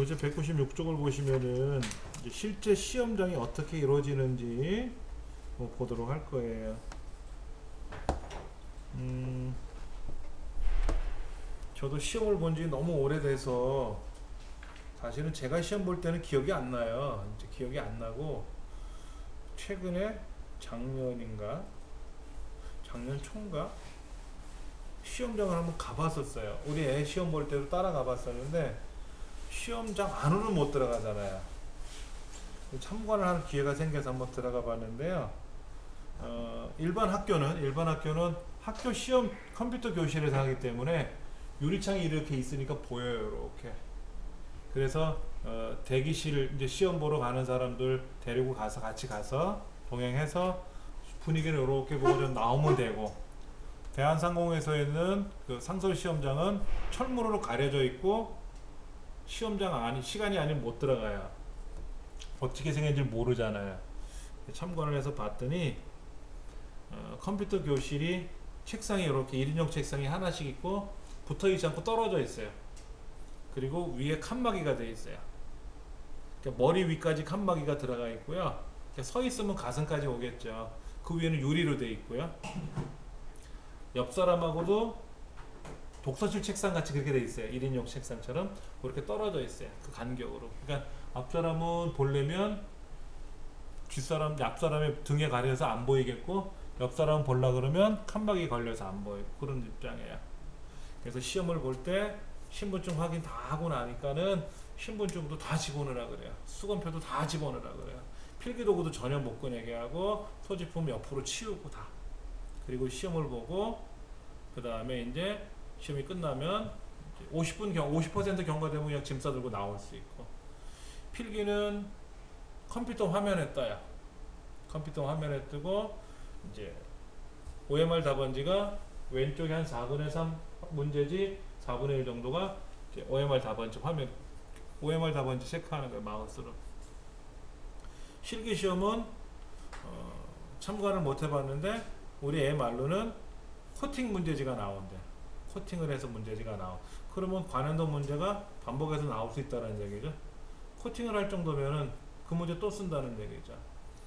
교재 196쪽을 보시면은 이제 실제 시험장이 어떻게 이루어지는지 보도록 할 거예요. 저도 시험을 본 지 너무 오래돼서 사실은 제가 시험 볼 때는 기억이 안 나요. 이제 기억이 안 나고 최근에 작년인가 작년 초인가 시험장을 한번 가봤었어요. 우리 애 시험 볼 때도 따라가 봤었는데 시험장 안으로는 못 들어가잖아요. 참관을 하는 기회가 생겨서 한번 들어가 봤는데요. 일반 학교는 학교 시험 컴퓨터 교실에서 하기 때문에 유리창이 이렇게 있으니까 보여요. 이렇게. 그래서 대기실 이제 시험 보러 가는 사람들 데리고 가서 같이 가서 동행해서 분위기를 이렇게 보고 좀 나오면 되고, 대한상공회에서 그 상설 시험장은 철문으로 가려져 있고 시험장 안이 시간이 아니면 못 들어가요. 어떻게 생겼는지 모르잖아요. 참관을 해서 봤더니 컴퓨터 교실이 책상이 이렇게 1인용 책상이 하나씩 있고 붙어 있지 않고 떨어져 있어요. 그리고 위에 칸막이가 되어 있어요. 그러니까 머리 위까지 칸막이가 들어가 있고요. 서 있으면 가슴까지 오겠죠. 그 위에는 유리로 되어 있고요. 옆 사람하고도 독서실 책상 같이 그렇게 되어 있어요. 1인용 책상처럼 그렇게 떨어져 있어요. 그 간격으로. 그러니까 앞 사람은 보려면 앞 사람의 등에 가려서 안 보이겠고, 옆 사람은 보려 그러면 칸막이 걸려서 안 보이고, 그런 입장이에요. 그래서 시험을 볼 때 신분증 확인 다 하고 나니까는 신분증도 다 집어넣으라 그래요. 수건표도 다 집어넣으라 그래요. 필기도구도 전혀 못 꺼내게 하고 소지품 옆으로 치우고 다. 그리고 시험을 보고 그 다음에 이제 시험이 끝나면 50% 경과되면 그냥 짐 싸들고 나올 수 있고, 필기는 컴퓨터 화면에 떠요. 컴퓨터 화면에 뜨고 이제 OMR 답안지가 왼쪽에 한 4분의 3 문제지 4분의 1 정도가 이제 OMR 답안지 OMR 답안지 체크하는 거예요. 마우스로. 실기시험은 참관을 못 해봤는데 우리 애 말로는 코팅 문제지가 나온대. 코팅을 해서 문제지가 나와. 그러면 관련도 문제가 반복해서 나올 수 있다는 얘기죠. 코팅을 할 정도면은 그 문제 또 쓴다는 얘기죠.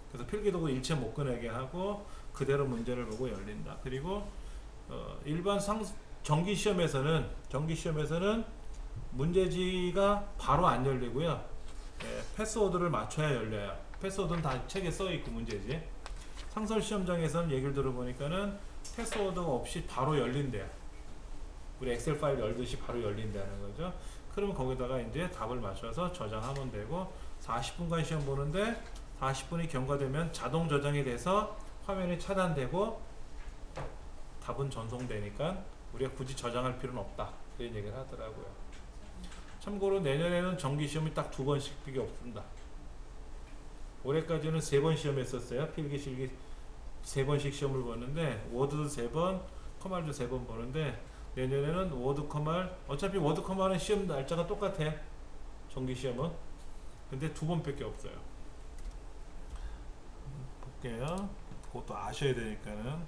그래서 필기도구 일체 못 꺼내게 하고 그대로 문제를 보고 열린다. 그리고 일반 정기시험에서는 문제지가 바로 안 열리고요. 패스워드를 맞춰야 열려요. 패스워드는 다 책에 써있고 문제지. 상설 시험장에서는 얘기를 들어보니까는 패스워드가 없이 바로 열린대요. 우리 엑셀 파일 열듯이 바로 열린다는 거죠. 그러면 거기다가 이제 답을 맞춰서 저장하면 되고, 40분간 시험 보는데 40분이 경과되면 자동 저장이 돼서 화면이 차단되고 답은 전송되니까 우리가 굳이 저장할 필요는 없다, 그런 얘기를 하더라고요. 참고로 내년에는 정기시험이 딱 2번씩밖에 없습니다. 올해까지는 3번 시험했었어요. 필기 실기 3번씩 시험을 보는데 워드도 3번, 커말도 3번 보는데, 내년에는 워드 커말, 어차피 워드 커말은 시험 날짜가 똑같아. 정기시험은. 근데 2번밖에 없어요. 볼게요. 그것도 아셔야 되니까는.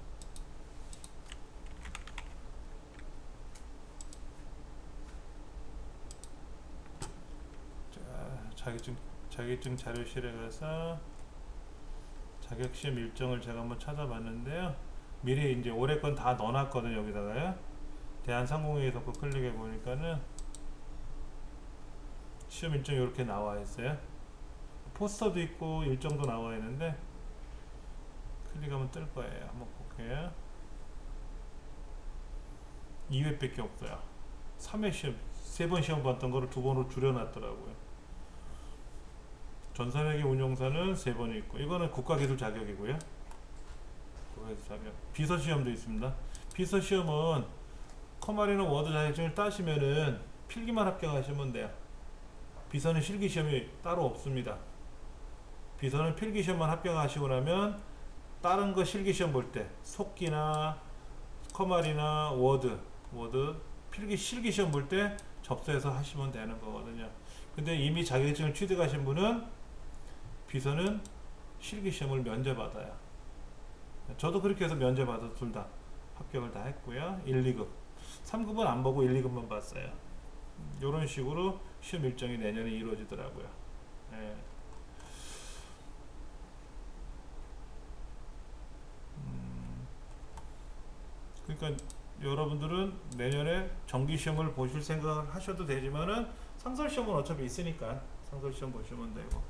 자, 자격증 자료실에 가서 자격시험 일정을 제가 한번 찾아봤는데요. 미리 이제 올해 건 다 넣어놨거든요. 여기다가요. 대한상공회에서 그 클릭해 보니까는 시험 일정이 이렇게 나와 있어요. 포스터도 있고 일정도 나와 있는데 클릭하면 뜰 거예요. 한번 볼게요. 2회밖에 없어요. 3회 시험, 3번 시험 봤던 거를 2번으로 줄여놨더라고요. 전산회계 운용사는 3번이 있고, 이거는 국가기술 자격이고요. 국가기술 자격. 비서시험도 있습니다. 비서시험은 커말이나 워드 자격증을 따시면은 필기만 합격하시면 돼요. 비서는 실기시험이 따로 없습니다. 비서는 필기시험만 합격하시고 나면 다른 거 실기시험 볼 때 속기나 커말이나 워드 실기시험 볼 때 접수해서 하시면 되는 거거든요. 근데 이미 자격증을 취득하신 분은 비서는 실기시험을 면제받아요. 저도 그렇게 해서 면제받아서 둘 다 합격을 다 했고요. 1, 2급 3급은 안 보고 1, 2급만 봤어요. 이런 식으로 시험 일정이 내년에 이루어지더라고요. 예. 그러니까 여러분들은 내년에 정기시험을 보실 생각을 하셔도 되지만은 상설시험은 어차피 있으니까 상설시험 보시면 되고.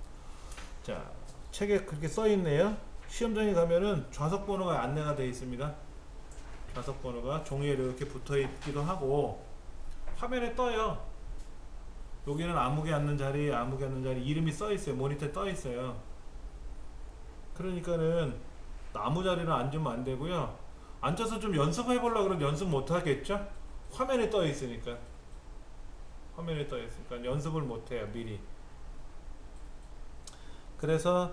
자, 책에 그렇게 써 있네요. 시험장에 가면은 좌석 번호가 안내가 되어 있습니다. 좌석 번호가 종이에 이렇게 붙어 있기도 하고 화면에 떠요. 여기는 아무개 앉는 자리, 아무개 앉는 자리 이름이 써 있어요. 모니터에 떠 있어요. 그러니까는 아무 자리는 앉으면 안 되고요. 앉아서 좀 연습해 보려고 그러면 연습 못 하겠죠? 화면에 떠 있으니까. 화면에 떠 있으니까 연습을 못 해요, 미리. 그래서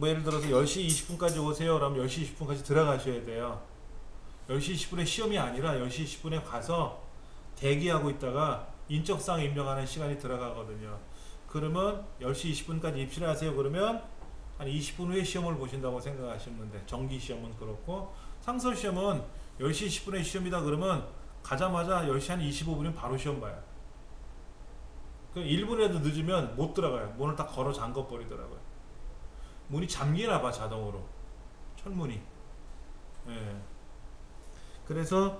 예를 들어서 10시 20분까지 오세요. 그러면 10시 20분까지 들어가셔야 돼요. 10시 20분에 시험이 아니라 10시 20분에 가서 대기하고 있다가 인적사항 입력하는 시간이 들어가거든요. 그러면 10시 20분까지 입실을 하세요. 그러면 한 20분 후에 시험을 보신다고 생각하시면 돼. 정기시험은 그렇고 상설시험은 10시 10분에 시험이다 그러면 가자마자 10시 한 25분이면 바로 시험 봐요. 1분이라도 늦으면 못 들어가요. 문을 다 걸어 잠궈 버리더라고요. 문이 잠기나 봐 자동으로. 철문이. 예. 그래서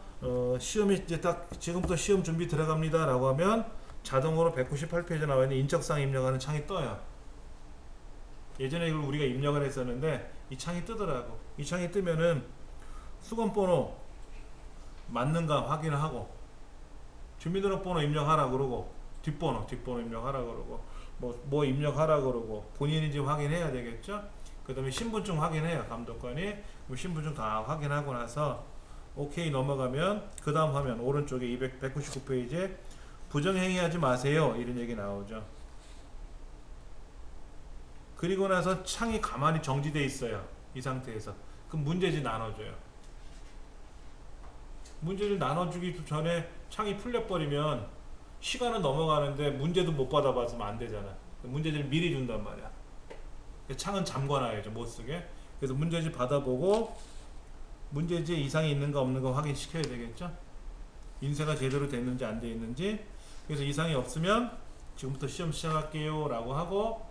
시험이 이제 딱 지금부터 시험 준비 들어갑니다 라고 하면 자동으로 198페이지 나와 있는 인적사항 입력하는 창이 떠요. 예전에 이걸 우리가 입력을 했었는데 이 창이 뜨더라고. 이 창이 뜨면은 수건번호 맞는가 확인을 하고 주민등록번호 입력하라 그러고 뒷번호 입력하라 그러고 뭐 입력하라 그러고 본인인지 확인해야 되겠죠. 그 다음에 신분증 확인해요. 감독관이 신분증 다 확인하고 나서 오케이 넘어가면 그 다음 화면 오른쪽에 199페이지에 부정행위하지 마세요 이런 얘기 나오죠. 그리고 나서 창이 가만히 정지되어 있어요. 이 상태에서 그럼 문제지 나눠줘요. 문제를 나눠주기 전에 창이 풀려버리면 시간은 넘어가는데 문제도 못 받아봤으면 안 되잖아. 문제지를 미리 준단 말이야. 창은 잠궈놔야죠. 못쓰게. 그래서 문제지 받아보고 문제지에 이상이 있는가 없는가 확인시켜야 되겠죠. 인쇄가 제대로 됐는지 안 돼 있는지. 그래서 이상이 없으면 지금부터 시험 시작할게요 라고 하고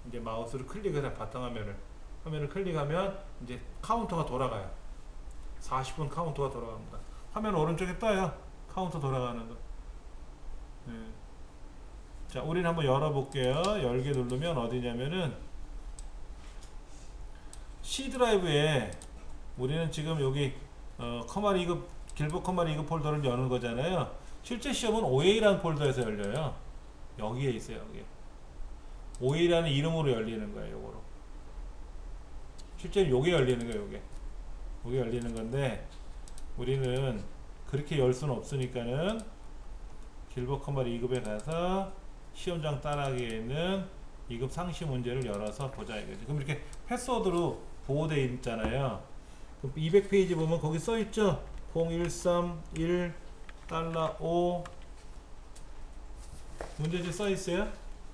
이제 마우스를 클릭해서 바탕화면을 클릭하면 이제 카운터가 돌아가요. 40분 카운터가 돌아갑니다. 화면 오른쪽에 떠요. 카운터 돌아가는 거. 네. 자, 우리는 한번 열어볼게요. 열게 누르면 어디냐면은 C 드라이브에 우리는 지금 여기 커마리 2급 길버 커마리 2급 폴더를 여는 거잖아요. 실제 시험은 OA라는 폴더에서 열려요. 여기에 있어요. 여기 OA라는 이름으로 열리는 거예요. 요거로 실제 요게 열리는 거예요. 요게 열리는 건데 우리는 그렇게 열 수는 없으니까는 길버 커마리 2급에 가서 시험장 따라하기에 있는 2급 상시 문제를 열어서 보자 이거지. 그럼 이렇게 패스워드로 보호되어 있잖아요. 200페이지 보면 거기 써있죠. 0131$5 문제지 써있어요.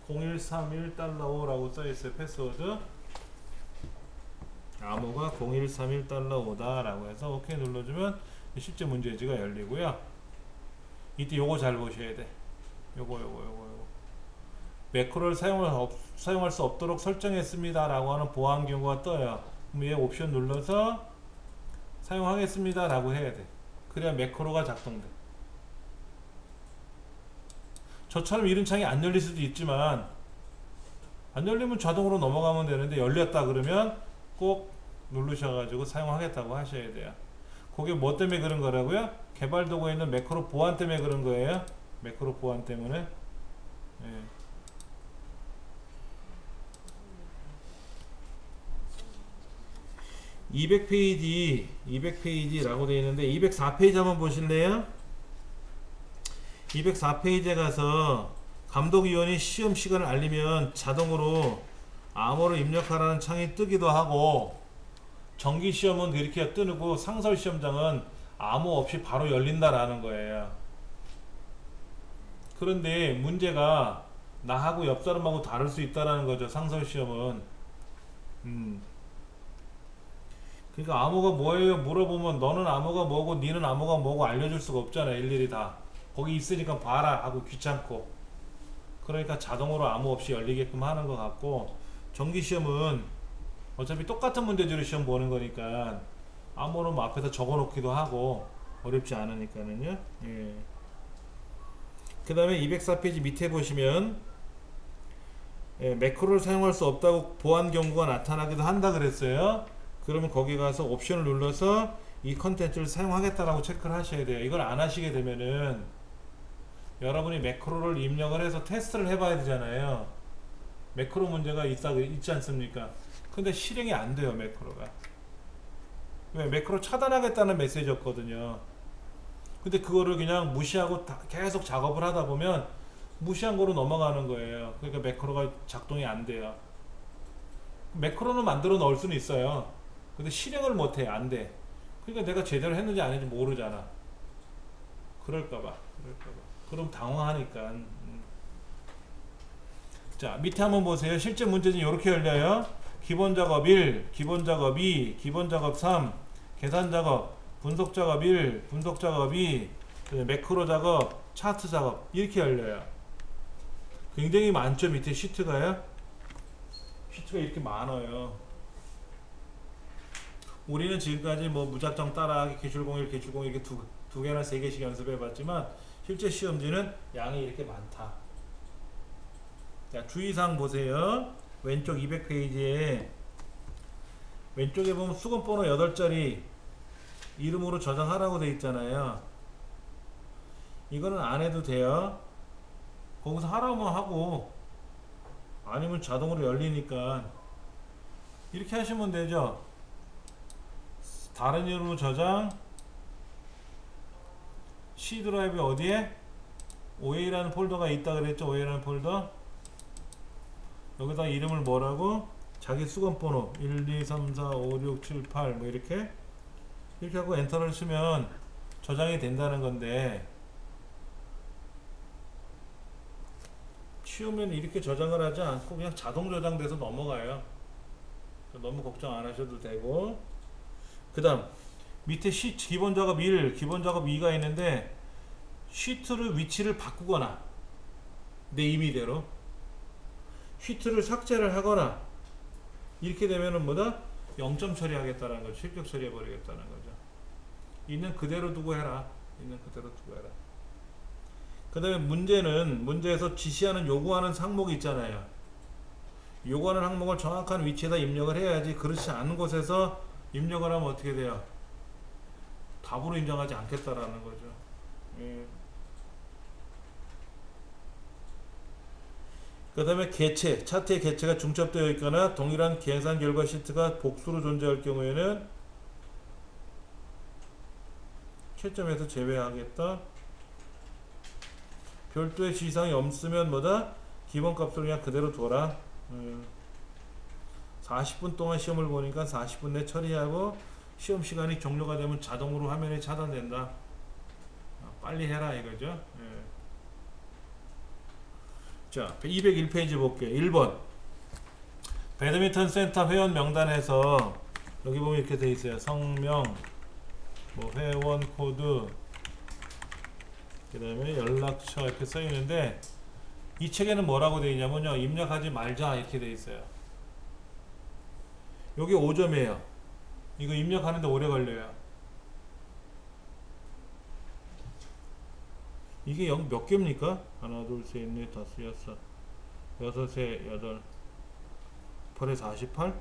0131$5 라고 써있어요. 패스워드 암호가 0131$5다 라고 해서 OK 눌러주면 실제 문제지가 열리고요. 이때 요거 잘 보셔야 돼. 요거 매크로를 사용할 수 없도록 설정했습니다 라고 하는 보안 경고가 떠요. 그럼 얘 옵션 눌러서 사용하겠습니다 라고 해야 돼. 그래야 매크로가 작동돼. 저처럼 이런 창이 안 열릴 수도 있지만 안 열리면 자동으로 넘어가면 되는데 열렸다 그러면 꼭 누르셔가지고 사용하겠다고 하셔야 돼요. 그게 뭐 때문에 그런 거라고요? 개발 도구에 있는 매크로 보안 때문에 그런 거예요. 매크로 보안 때문에. 예. (200페이지라고 되어 있는데) 204페이지 한번 보실래요? 204페이지에 가서 감독위원이 시험 시간을 알리면 자동으로 암호를 입력하라는 창이 뜨기도 하고 정기시험은 이렇게 뜨고 상설시험장은 암호 없이 바로 열린다라는 거예요. 그런데 문제가 나하고 옆 사람하고 다를 수 있다라는 거죠. 상설시험은. 그러니까 암호가 뭐예요? 물어보면 너는 암호가 뭐고 니는 암호가 뭐고 알려줄 수가 없잖아. 일일이 다. 거기 있으니까 봐라 하고 귀찮고. 그러니까 자동으로 아무 없이 열리게끔 하는 것 같고, 정기시험은 어차피 똑같은 문제지로 시험 보는 거니까 아무나 뭐 앞에서 적어 놓기도 하고 어렵지 않으니까는요. 예. 그 다음에 204페이지 밑에 보시면, 예, 매크로를 사용할 수 없다고 보안 경고가 나타나기도 한다 그랬어요. 그러면 거기 가서 옵션을 눌러서 이 컨텐츠를 사용하겠다라고 체크를 하셔야 돼요. 이걸 안 하시게 되면은 여러분이 매크로를 입력을 해서 테스트를 해봐야 되잖아요. 매크로 문제가 있지 않습니까? 근데 실행이 안 돼요, 매크로가. 왜? 매크로 차단하겠다는 메시지였거든요. 근데 그거를 그냥 무시하고 계속 작업을 하다 보면 무시한 거로 넘어가는 거예요. 그러니까 매크로가 작동이 안 돼요. 매크로는 만들어 넣을 수는 있어요. 근데 실행을 못 해. 안 돼. 그러니까 내가 제대로 했는지 안 했는지 모르잖아. 그럴까봐. 그럼 당황하니까. 자, 밑에 한번 보세요. 실제 문제는 이렇게 열려요. 기본 작업 1, 기본 작업 2, 기본 작업 3, 계산 작업, 분석 작업 1, 분석 작업 2, 매크로 작업, 차트 작업 이렇게 열려요. 굉장히 많죠. 밑에 시트가요. 시트가 이렇게 많아요. 우리는 지금까지 뭐 무작정 따라하기, 기출공일, 기출공일 이렇게 두 개나 세 개씩 연습해 봤지만 실제 시험지는 양이 이렇게 많다. 자, 주의사항 보세요. 왼쪽 200페이지에 왼쪽에 보면 수건번호 8자리 이름으로 저장하라고 돼 있잖아요. 이거는 안 해도 돼요. 거기서 하라면 하고 아니면 자동으로 열리니까 이렇게 하시면 되죠. 다른 이름으로 저장, C 드라이브 어디에? OA라는 폴더가 있다 그랬죠. OA라는 폴더. 여기다 이름을 뭐라고? 자기 수건번호 1, 2, 3, 4, 5, 6, 7, 8 뭐 이렇게 하고 엔터를 치면 저장이 된다는 건데, 치우면 이렇게 저장을 하지 않고 그냥 자동 저장돼서 넘어가요. 너무 걱정 안 하셔도 되고, 그 다음 밑에 시트 기본 작업 1, 기본 작업 2가 있는데 시트를 위치를 바꾸거나 내 임의대로 시트를 삭제를 하거나 이렇게 되면은 뭐다? 0점 처리하겠다는 거죠. 실격 처리해 버리겠다는 거죠. 있는 그대로 두고 해라. 있는 그대로 두고 해라. 그 다음에 문제에서 지시하는 요구하는 항목이 있잖아요. 요구하는 항목을 정확한 위치에다 입력을 해야지, 그렇지 않은 곳에서 입력을 하면 어떻게 돼요? 답으로 인정하지 않겠다라는 거죠. 예. 그 다음에 개체, 차트의 개체가 중첩되어 있거나 동일한 계산 결과 시트가 복수로 존재할 경우에는 채점에서 제외하겠다. 별도의 지시사항이 없으면 뭐다? 기본값을 그냥 그대로 둬라. 40분 동안 시험을 보니까 40분 내 처리하고 시험 시간이 종료가 되면 자동으로 화면이 차단된다. 빨리 해라 이거죠. 예. 자, 201페이지 볼게요. 1번 배드민턴 센터 회원 명단에서 여기 보면 이렇게 돼 있어요. 성명, 뭐 회원 코드, 그 다음에 연락처 이렇게 써 있는데, 이 책에는 뭐라고 되어 있냐면요, 입력하지 말자 이렇게 되어 있어요. 여기 5점이에요. 이거 입력하는데 오래 걸려요. 이게 몇 개입니까? 하나, 둘, 셋, 넷, 다섯, 여섯, 여섯에 여덟, 8에 48?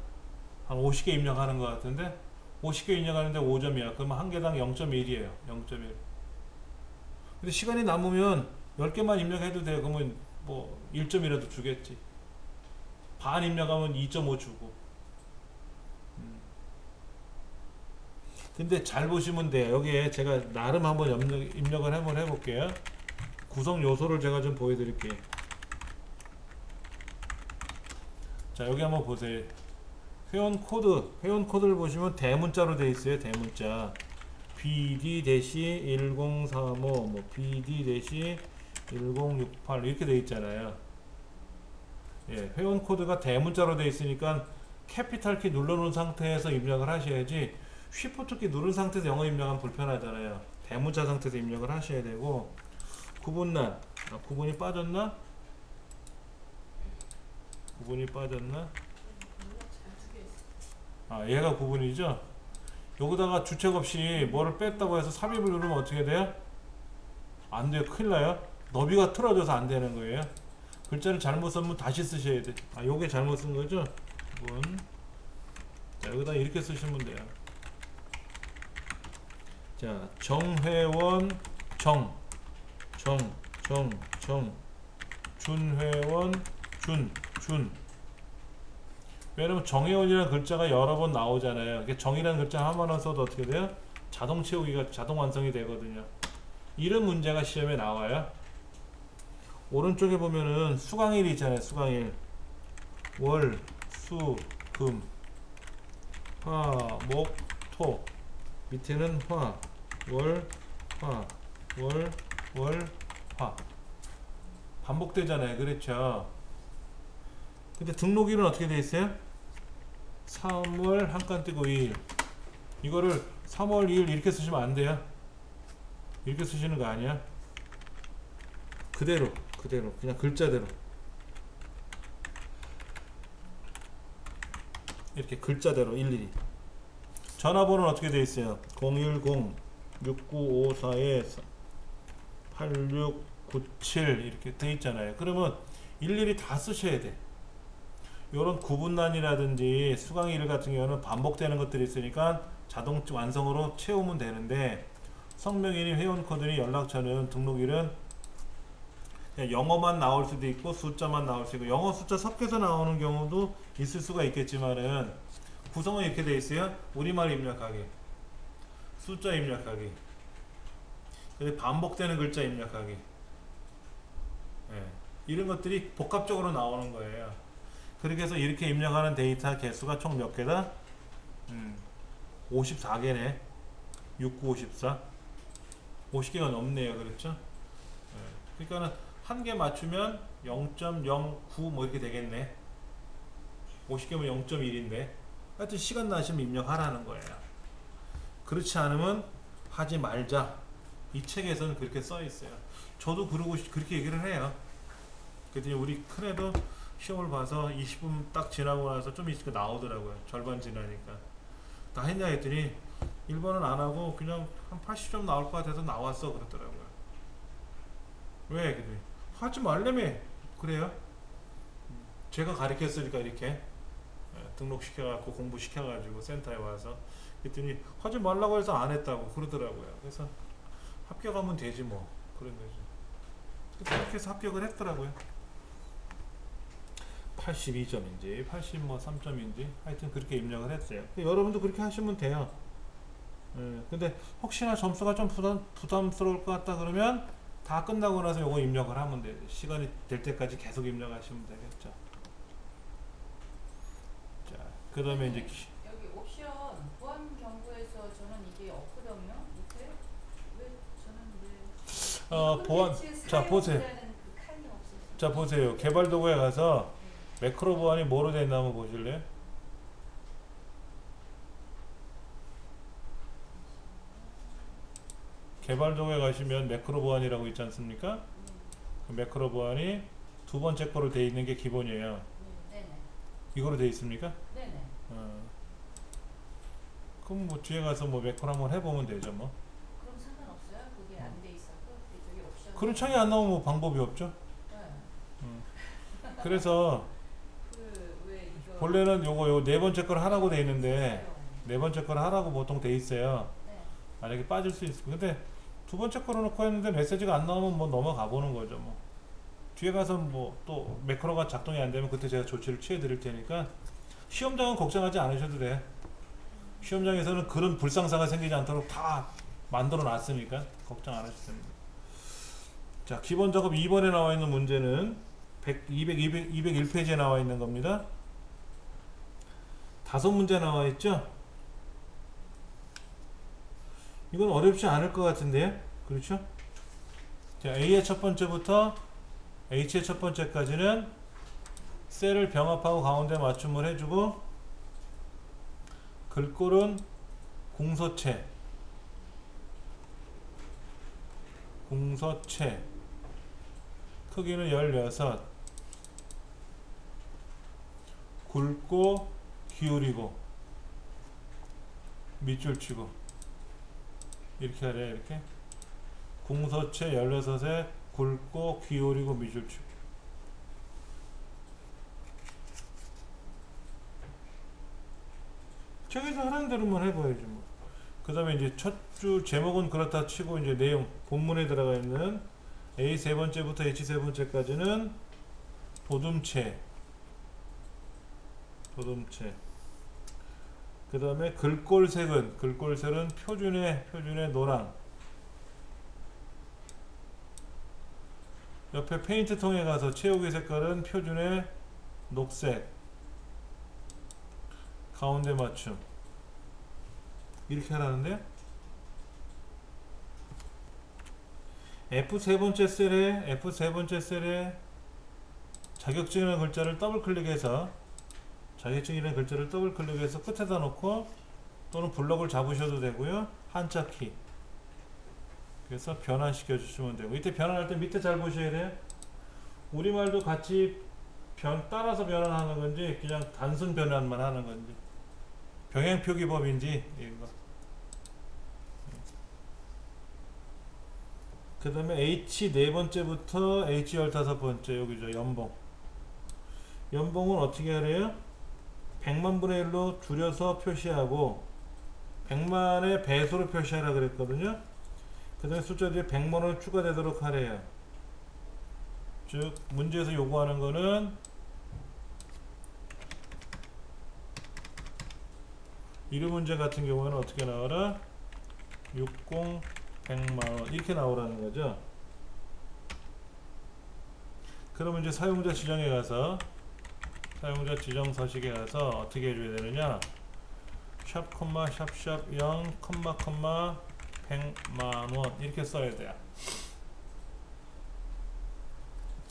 한 50개 입력하는 것 같은데, 50개 입력하는데 5점이야. 그러면 한 개당 0.1이에요. 0.1. 근데 시간이 남으면 10개만 입력해도 돼요. 그러면 뭐 1점이라도 주겠지. 반 입력하면 2.5 주고. 근데 잘 보시면 돼요. 여기에 제가 나름 한번 입력을 한번 해볼게요. 구성 요소를 제가 좀 보여드릴게요. 자, 여기 한번 보세요. 회원 코드를 보시면 대문자로 되어 있어요. 대문자. BD-1035 뭐 BD-1068 이렇게 되어 있잖아요. 예, 회원 코드가 대문자로 되어 있으니까 캐피탈 키 눌러놓은 상태에서 입력을 하셔야지, 쉬프트 키 누른 상태에서 영어 입력하면 불편하잖아요. 대문자 상태에서 입력을 하셔야 되고, 구분란, 구분이 빠졌나? 구분이 빠졌나? 아, 얘가 구분이죠? 여기다가 주책 없이 뭐를 뺐다고 해서 삽입을 누르면 어떻게 돼요? 안 돼요. 큰일 나요. 너비가 틀어져서 안 되는 거예요. 글자를 잘못 쓰면 다시 쓰셔야 돼. 아, 요게 잘못 쓴 거죠? 구분. 자, 여기다 이렇게 쓰시면 돼요. 자, 정회원 정 준회원 준. 왜냐면 정회원이라는 글자가 여러 번 나오잖아요. 이게 정이라는 글자 한 번만 써도 어떻게 돼요? 자동 채우기가 자동 완성이 되거든요. 이런 문제가 시험에 나와요. 오른쪽에 보면은 수강일이 있잖아요. 수강일. 월, 수, 금, 화, 목, 토. 밑에는 화, 월, 화, 월, 화. 반복되잖아요. 그렇죠? 근데 등록일은 어떻게 돼 있어요? 3월 한 칸 띄고 2일. 이거를 3월 2일 이렇게 쓰시면 안 돼요. 이렇게 쓰시는 거 아니야? 그대로 그냥 글자대로 이렇게 글자대로 일일이. 전화번호는 어떻게 돼 있어요? 010-6954-8697 이렇게 돼 있잖아요. 그러면 일일이 다 쓰셔야 돼. 요런 구분란이라든지 수강일 같은 경우는 반복되는 것들이 있으니까 자동 완성으로 채우면 되는데, 성명이니 회원코드니 연락처는 등록일은 그냥 영어만 나올 수도 있고 숫자만 나올 수 있고, 영어 숫자 섞여서 나오는 경우도 있을 수가 있겠지만은 구성은 이렇게 되어 있어요. 우리말 입력하기, 숫자 입력하기, 그리고 반복되는 글자 입력하기. 예, 이런 것들이 복합적으로 나오는 거예요. 그렇게 해서 이렇게 입력하는 데이터 개수가 총 몇 개다? 54개네. 6954. 50개가 넘네요. 그렇죠? 예. 그러니까는 한 개 맞추면 0.09 뭐 이렇게 되겠네. 50개면 0.1인데 하여튼 시간 나시면 입력하라는 거예요. 그렇지 않으면 하지 말자. 이 책에서는 그렇게 써 있어요. 저도 그렇게 얘기를 해요. 그랬더니 우리 큰애도 시험을 봐서 20분 딱 지나고 나서 좀 있으니까 나오더라고요. 절반 지나니까. 다 했냐 했더니 1번은 안 하고 그냥 한 80점 나올 것 같아서 나왔어 그러더라고요. 왜? 그랬더니 하지 말래며. 그래요? 제가 가르쳤으니까 이렇게 등록시켜갖고 공부시켜가지고 센터에 와서 그랬더니 하지 말라고 해서 안 했다고 그러더라고요. 그래서 합격하면 되지 뭐. 그런 거지. 그렇게 해서 합격을 했더라고요. 82점인지 83점인지 하여튼 그렇게 입력을 했어요. 여러분도 그렇게 하시면 돼요. 근데 혹시나 점수가 좀 부담스러울 것 같다 그러면 다 끝나고 나서 요거 입력을 하면 돼요. 시간이 될 때까지 계속 입력하시면 되겠죠. 자, 그 다음에 이제 여기 옵션 보안 경고에서 저는 이게 없거든요. 밑에 왜 저는 왜 보안. 자 보세요. 그 칸이 없어서. 자 보세요. 개발 도구에 가서 매크로 보안이 뭐로 되어 있나 한번 보실래요? 개발 도구에 가시면 매크로 보안이라고 있지 않습니까? 그 매크로 보안이 두 번째 거로 되어 있는 게 기본이에요. 네네. 이거로 되어 있습니까? 네네. 그럼 뭐 뒤에 가서 뭐 매크로 한번 해보면 되죠 뭐. 그럼 상관없어요? 그게 안 돼 있어도 저기 옵션. 그런 창이 안 나오면 뭐 방법이 없죠. 네. 그래서 왜 이거 본래는 요 네 번째 걸 하라고 돼 있는데 네 번째 걸 하라고 보통 돼 있어요. 네. 만약에 빠질 수 있을 근데 두 번째 거로 놓고 했는데 메시지가 안 나오면 뭐 넘어가 보는 거죠 뭐. 뒤에 가서 뭐 또 매크로가 작동이 안 되면 그때 제가 조치를 취해 드릴 테니까 시험장은 걱정하지 않으셔도 돼. 시험장에서는 그런 불상사가 생기지 않도록 다 만들어 놨으니까 걱정 안 하셔도 됩니다. 자, 기본 작업 2번에 나와 있는 문제는 201페이지에 나와 있는 겁니다. 5문제 나와 있죠? 이건 어렵지 않을 것 같은데요? 그렇죠? 자, A의 첫 번째부터 H의 첫 번째까지는 셀을 병합하고 가운데 맞춤을 해주고, 글꼴은 궁서체 크기는 16, 굵고 기울이고 밑줄 치고 이렇게 하래. 이렇게 궁서체 16에 굵고 기울이고 밑줄 치고. 책에서 하라는 대로만 해봐야지 뭐. 그 다음에 이제 첫 줄 제목은 그렇다 치고 이제 내용 본문에 들어가 있는 A 세 번째부터 H 세 번째까지는 도둠체. 그 다음에 글꼴색은 표준의 노랑. 옆에 페인트 통에 가서 채우기 색깔은 표준의 녹색. 가운데 맞춤. 이렇게 하라는데 F 세 번째 셀에 자격증이라는 글자를 더블 클릭해서 끝에다 놓고 또는 블럭을 잡으셔도 되고요. 한자 키. 그래서 변환시켜 주시면 되고, 이때 변환할 때 밑에 잘 보셔야 돼요. 우리말도 같이 따라서 변환하는 건지 그냥 단순 변환만 하는 건지, 병행표기법인지 이거. 그 다음에 H 네 번째부터 H 15번째 여기죠. 연봉은 어떻게 하래요? 100만분의 1로 줄여서 표시하고 100만의 배수로 표시하라 그랬거든요. 그 다음에 숫자 뒤에 100만원 추가되도록 하래요. 즉 문제에서 요구하는 거는 이름 문제 같은 경우는 어떻게 나와라? 60 100만원 이렇게 나오라는 거죠. 그러면 이제 사용자 지정에 가서 사용자 지정 서식에 가서 어떻게 해줘야 되느냐, 샵 0 100만원 이렇게 써야 돼요.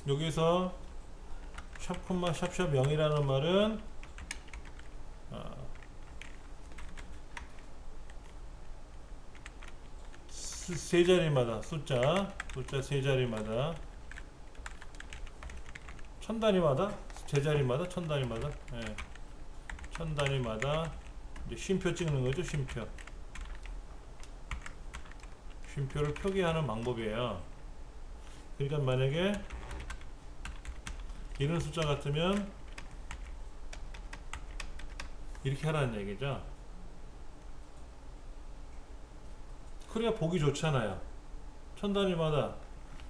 여기서 샵 0이라는 말은 세 자리마다 숫자 세 자리마다 천 단위마다 제자리마다 천 단위마다 천 단위마다 이제 쉼표 찍는 거죠. 쉼표를 표기하는 방법이에요. 그러니까 만약에 이런 숫자 같으면 이렇게 하라는 얘기죠. 그래야 보기 좋잖아요. 천 단위마다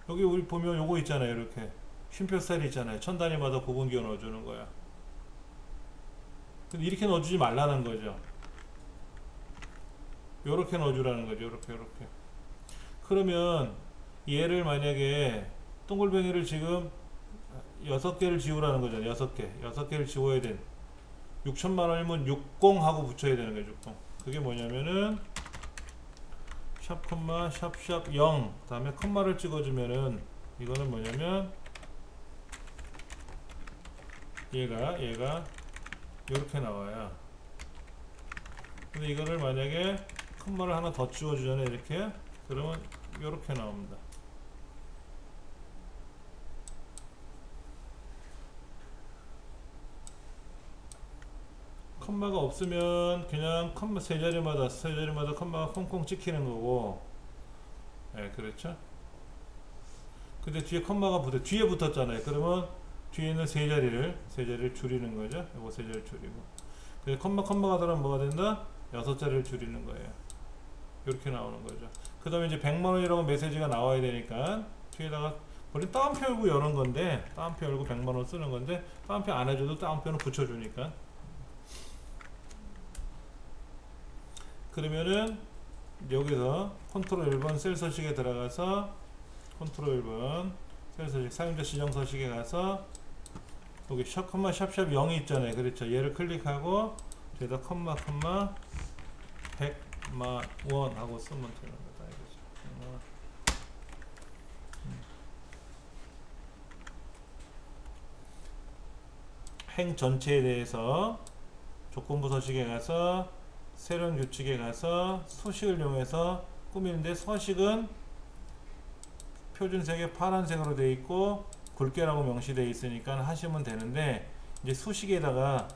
여기 우리 보면 요거 있잖아요. 이렇게 쉼표 셀이 있잖아요. 천 단위마다 구분기호 넣어주는 거야. 근데 이렇게 넣어주지 말라는 거죠. 요렇게 넣어주라는 거죠. 요렇게. 그러면 얘를 만약에 동글뱅이를 지금 6개를 지우라는 거잖아요. 6개를 지워야 된 6천만원이면 60 하고 붙여야 되는 거예요. 60. 그게 뭐냐면은 샵 0 다음에 컴마를 찍어주면은 이거는 뭐냐면 얘가 이렇게 나와요. 근데 이거를 만약에 컴마를 하나 더 찍어주잖아요. 이렇게. 그러면 이렇게 나옵니다. 컴마가 없으면 그냥 컴마 세 자리마다 컴마가 콩콩 찍히는 거고, 그렇죠? 근데 뒤에 컴마가 뒤에 붙었잖아요. 그러면 뒤에 있는 세 자리를 줄이는 거죠. 요거 세 자리를 줄이고. 그래서 컴마가 들어가면 뭐가 된다? 6자리를 줄이는 거예요. 이렇게 나오는 거죠. 그 다음에 이제 100만원이라고 메시지가 나와야 되니까 뒤에다가 우리 따옴표 열고 여는 건데, 따옴표 열고 100만원 쓰는 건데, 따옴표 안 해줘도 따옴표는 붙여주니까. 그러면은 여기서 컨트롤 1번 셀 서식에 들어가서 컨트롤 1번 셀 서식 사용자 지정 서식에 가서 여기 샵 0이 있잖아요. 그렇죠. 얘를 클릭하고 뒤에다 컴마 100만원 하고 쓰면 되는 거다. 행 전체에 대해서 조건부 서식에 가서 세련 규칙에 가서 서식을 이용해서 꾸미는데, 서식은 표준색에 파란색으로 되어 있고 굵게라고 명시되어 있으니까 하시면 되는데, 이제 수식에다가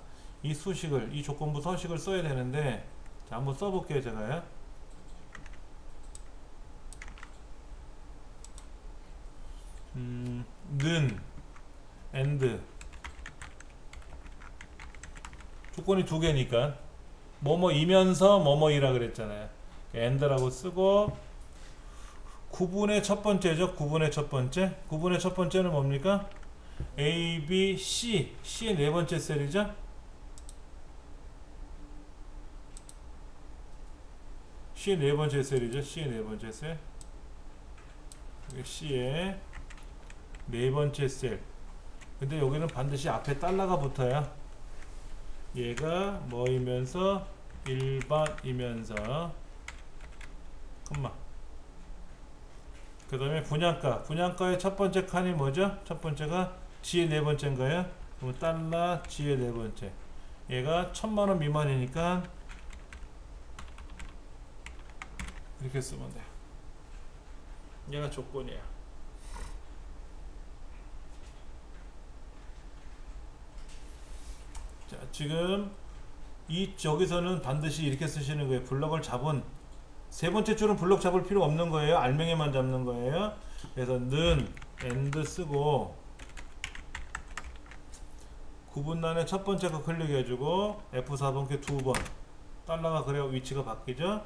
이 수식을, 이 조건부 서식을 써야 되는데, 자, 한번 써볼게요, 제가요. 는, and. 조건이 두 개니까, 뭐뭐이면서 뭐뭐이라 그랬잖아요. and라고 쓰고, 구분의 첫 번째죠. 구분의 첫 번째. 구분의 첫 번째는 뭡니까? A, B, C. C의 네 번째 셀이죠. C의 네 번째 셀이죠. C의 네 번째 셀. C의 네 번째 셀. 근데 여기는 반드시 앞에 달러가 붙어야 얘가 뭐이면서 일반이면서 컴마. 그 다음에 분양가. 분양가의 첫 번째 칸이 뭐죠? 첫 번째가 G의 네 번째인가요? 그럼 달러 G의 네 번째. 얘가 1000만원 미만이니까 이렇게 쓰면 돼요. 얘가 조건이야. 자, 지금 저기서는 반드시 이렇게 쓰시는 거예요. 블럭을 잡은 세 번째 줄은 블럭 잡을 필요 없는 거예요. 알맹이만 잡는 거예요. 그래서 는 and 쓰고 구분란의 첫 번째 거 클릭해주고 F4번께 두 번 달러가 그래야 위치가 바뀌죠.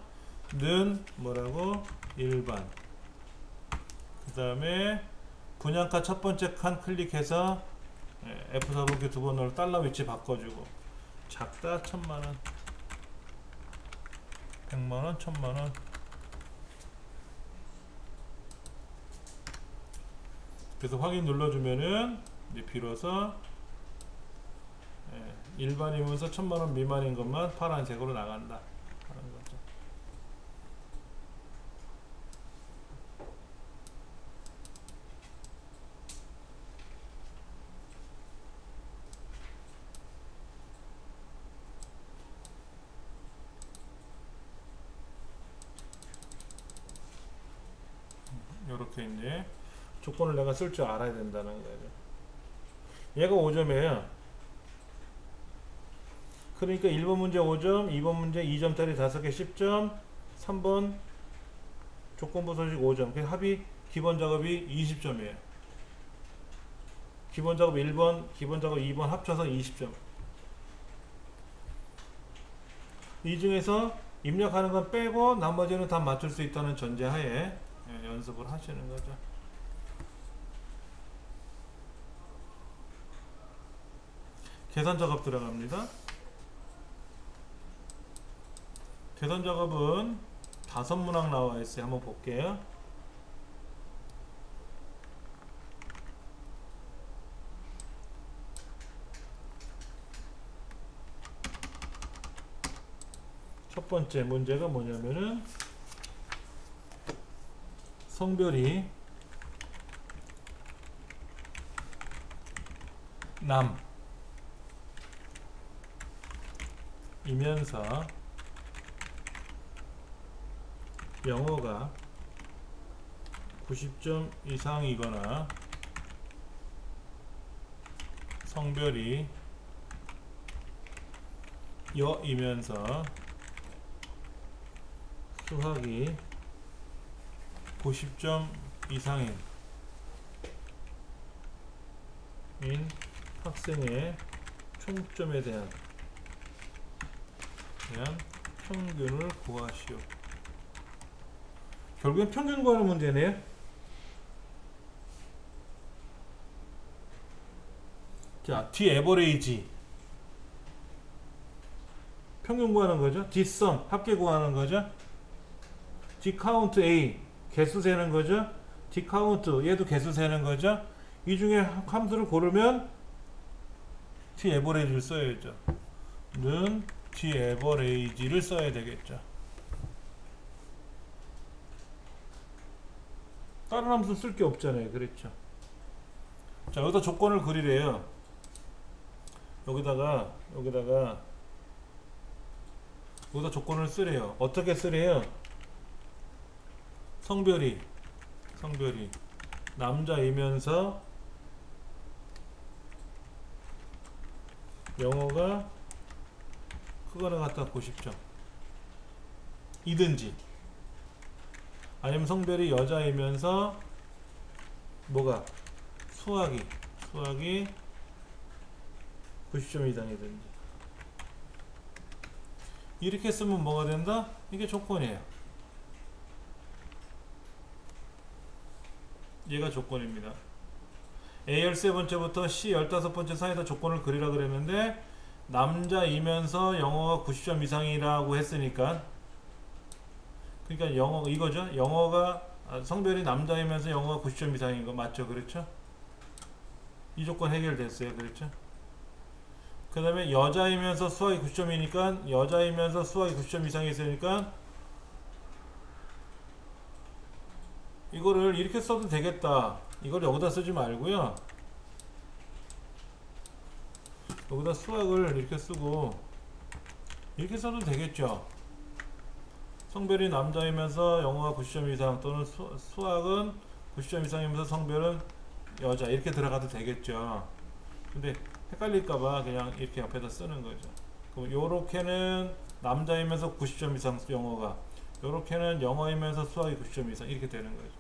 는 뭐라고? 일반. 그 다음에 분양가 첫 번째 칸 클릭해서 F4번께 두 번으로 달러 위치 바꿔주고 작다 1000만원 100만원 1000만원. 그래서 확인 눌러주면은 이제 비로소 일반이면서 1000만원 미만인 것만 파란색으로 나간다 하는 거죠. 요렇게 이제 조건을 내가 쓸 줄 알아야 된다는 거죠. 얘가 5점이에요. 그러니까 1번 문제 5점, 2번 문제 2점짜리 5개 10점, 3번 조건부 서식 5점. 그 합이 기본 작업이 20점이에요. 기본 작업 1번, 기본 작업 2번 합쳐서 20점. 이 중에서 입력하는 건 빼고 나머지는 다 맞출 수 있다는 전제하에 연습을 하시는 거죠. 계산 작업 들어갑니다. 계산 작업은 5문항 나와 있어요. 한번 볼게요. 첫 번째 문제가 뭐냐면은 성별이 남이면서 영어가 90점 이상이거나 성별이 여이면서 수학이 90점 이상인 학생의 총점에 대한 평균을 구하시오. 결국엔 평균 구하는 문제네요. 자, D 에버레이지 평균 구하는 거죠. D 썸 합계 구하는 거죠. D 카운트 A 개수 세는 거죠. D 카운트 얘도 개수 세는 거죠. 이 중에 함수를 고르면 D 에버레이지를 써야죠. 는 D 에버레이지를 써야 되겠죠. 다른 함수 쓸 게 없잖아요. 그렇죠. 자, 여기다 조건을 그리래요. 여기다가 조건을 쓰래요. 어떻게 쓰래요? 성별이 남자이면서 영어가 그거는 갖다 90점 이든지, 아니면 성별이 여자이면서 뭐가 수학이 90점 이상이든지. 이렇게 쓰면 뭐가 된다? 이게 조건이에요. 얘가 조건입니다. A 13번째부터 C 15번째 사이에서 조건을 그리라 그랬는데, 남자이면서 영어가 90점 이상이라고 했으니까, 그러니까 영어 이거죠. 영어가 성별이 남자이면서 영어가 90점 이상인 거 맞죠? 그렇죠? 이 조건 해결됐어요. 그렇죠? 그 다음에 여자이면서 수학이 90점이니까, 여자이면서 수학이 90점 이상이 있으니까 이거를 이렇게 써도 되겠다. 이걸 여기다 쓰지 말고요, 여기다 수학을 이렇게 쓰고 이렇게 써도 되겠죠. 성별이 남자이면서 영어가 90점 이상, 또는 수학은 90점 이상이면서 성별은 여자, 이렇게 들어가도 되겠죠. 근데 헷갈릴까봐 그냥 이렇게 옆에다 쓰는 거죠. 그럼 요렇게는 남자이면서 90점 이상 영어가, 요렇게는 영어이면서 수학이 90점 이상, 이렇게 되는 거죠.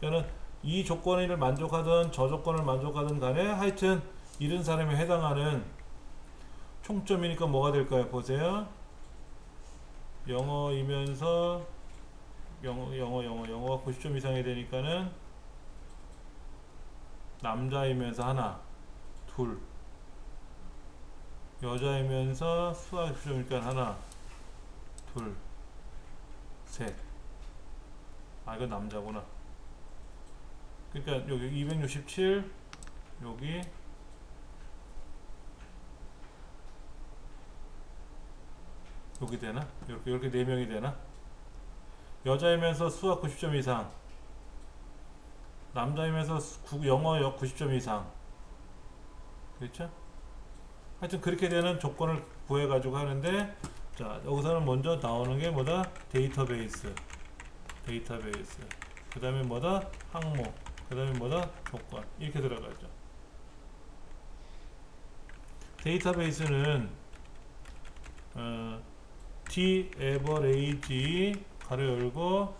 그러니까 이 조건을 만족하든 저 조건을 만족하든 간에 하여튼 이런 사람에 해당하는 총점이니까 뭐가 될까요? 보세요. 영어이면서 영어가 90점 이상이 되니까는 남자이면서 하나, 둘, 여자이면서 수학 90점이니까 하나, 둘, 셋. 아, 이건 남자구나. 그러니까 여기 267, 여기 되나? 이렇게 4명이 되나? 여자이면서 수학 90점 이상, 남자이면서 영어 90점 이상. 그렇죠? 하여튼 그렇게 되는 조건을 구해가지고 하는데, 자, 여기서는 먼저 나오는 게 뭐다? 데이터베이스. 그 다음에 뭐다? 항목. 그 다음에 뭐다? 조건. 이렇게 들어가죠. 데이터베이스는 D average 가로 열고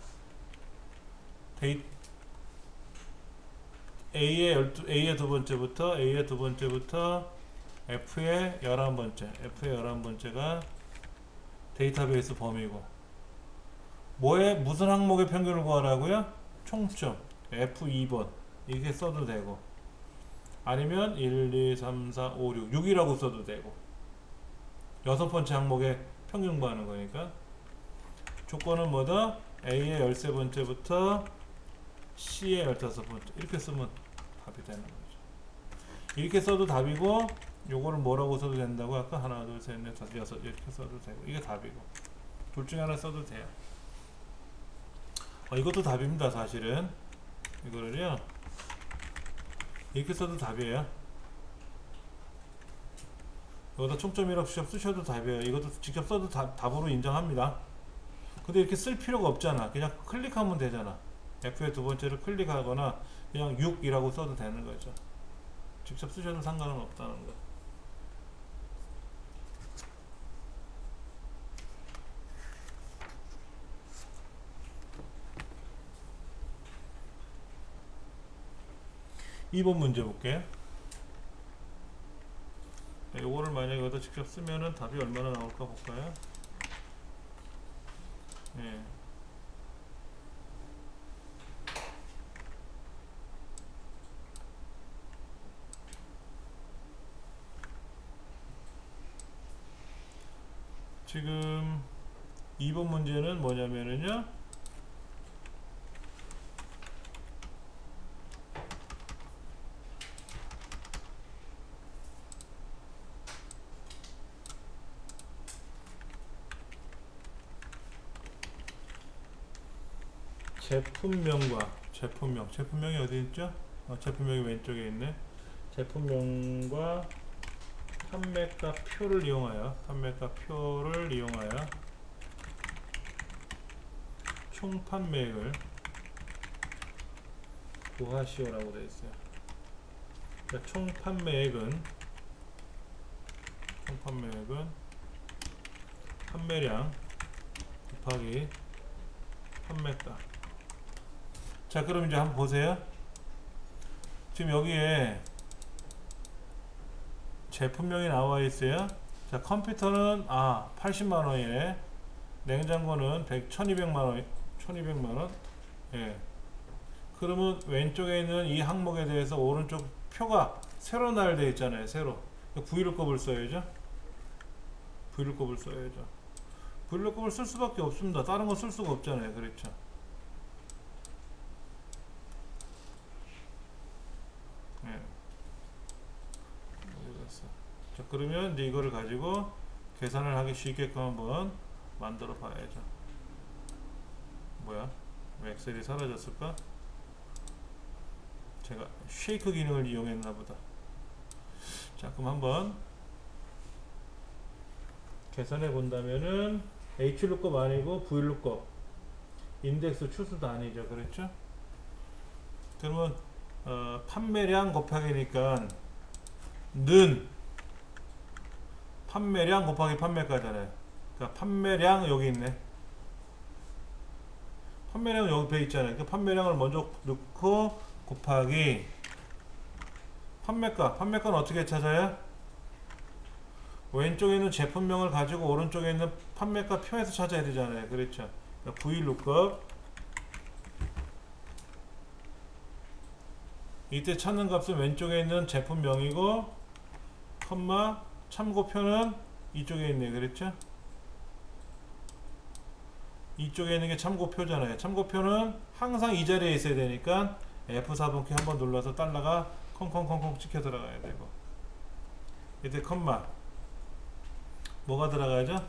A의 두 번째부터 F의 11번째가 데이터베이스 범위고, 무슨 항목의 평균을 구하라고요? 총점 F2번 이렇게 써도 되고, 아니면 1, 2, 3, 4, 5, 6이라고 써도 되고, 6번째 항목의 평균 구하는 거니까. 조건은 뭐다? A의 13번째부터 C의 15번째, 이렇게 쓰면 답이 되는 거죠. 이렇게 써도 답이고, 요거를 뭐라고 써도 된다고? 아까 하나, 둘, 셋, 넷, 다섯, 여섯, 이렇게 써도 되고, 이게 답이고, 둘 중에 하나 써도 돼요. 이것도 답입니다. 사실은 이거를요 이렇게 써도 답이에요. 여기다 총점이라고 직접 쓰셔도 답이에요. 이것도 직접 써도 답으로 인정합니다. 근데 이렇게 쓸 필요가 없잖아. 그냥 클릭하면 되잖아. F의 두 번째를 클릭하거나 그냥 6이라고 써도 되는 거죠. 직접 쓰셔도 상관은 없다는 거. 이번 문제 볼게요. 요거를 만약에 여기다 직접 쓰면은 답이 얼마나 나올까 볼까요? 예. 지금 2번 문제는 뭐냐면은요, 제품명이 어디 있죠? 제품명이 왼쪽에 있네. 제품명과 판매가 표를 이용하여 총 판매액을 구하시오라고 되어 있어요. 그러니까 총 판매액은 판매량 곱하기 판매가. 자, 그럼 이제 한번 보세요. 지금 여기에 제품명이 나와 있어요. 자, 컴퓨터는 80만원이네. 냉장고는 1200만원. 1200만원. 예. 그러면 왼쪽에 있는 이 항목에 대해서 오른쪽 표가 세로 나열되어 있잖아요. 세로. VLOOKUP을 써야죠. VLOOKUP을 써야죠. VLOOKUP을 쓸 수밖에 없습니다. 다른 거 쓸 수가 없잖아요. 그렇죠. 예. 자, 그러면 이제 이거를 가지고 계산을 하기 쉽게끔 한번 만들어 봐야죠. 뭐야? 왜 엑셀이 사라졌을까? 제가 쉐이크 기능을 이용했나 보다. 자, 그럼 한번 계산해 본다면은 HLOOKUP 아니고 VLOOKUP, 인덱스 추수도 아니죠. 그렇죠? 그러면 판매량 곱하기니까 는 판매량 곱하기 판매가잖아요. 그러니까 판매량 여기 있네. 판매량은 여기 배 있잖아요. 그 판매량을 먼저 넣고 곱하기 판매가. 판매가는 어떻게 찾아요? 왼쪽에 있는 제품명을 가지고 오른쪽에 있는 판매가 표에서 찾아야 되잖아요. 그렇죠? 그러니까 VLOOKUP. 이때 찾는 값은 왼쪽에 있는 제품명이고 컴마 참고표는 이쪽에 있네. 그렇죠? 이쪽에 있는 게 참고표잖아요. 참고표는 항상 이 자리에 있어야 되니까 F4번키 한번 눌러서 달러가 콩콩콩콩 찍혀 들어가야 되고, 이때 컴마 뭐가 들어가야죠?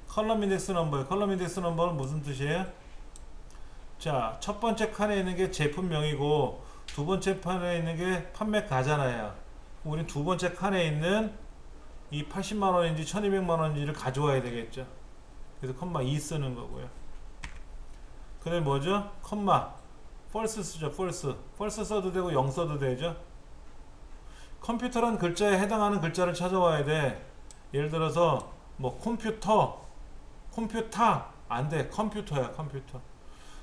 컬럼 인덱스 넘버예요. 컬럼 인덱스 넘버는 무슨 뜻이에요? 자, 첫 번째 칸에 있는 게 제품명이고 두 번째 칸에 있는 게 판매가잖아요. 우린 두 번째 칸에 있는 이 80만원인지 1200만원인지를 가져와야 되겠죠. 그래서 컴마 2 쓰는 거고요. 그 다음에 뭐죠? 컴마 false 쓰죠. false 써도 되고 0 써도 되죠. 컴퓨터란 글자에 해당하는 글자를 찾아와야 돼. 예를 들어서 뭐 컴퓨터 안돼. 컴퓨터야. 컴퓨터.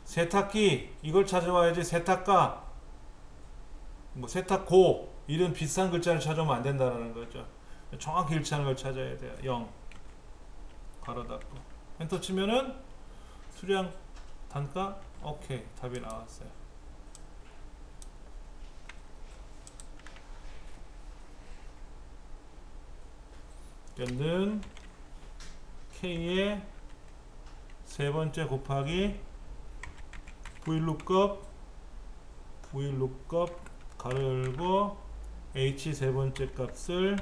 세탁기 이걸 찾아와야지. 세탁가 뭐 세탁고 이런 비싼 글자를 찾아오면 안 된다는 거죠. 정확히 일치하는 걸 찾아야 돼요. 0 괄호 닫고 엔터 치면은 수량 단가 오케이 답이 나왔어요. 는 K의 세 번째 곱하기 VLOOKUP 가로 열고 H 세 번째 값을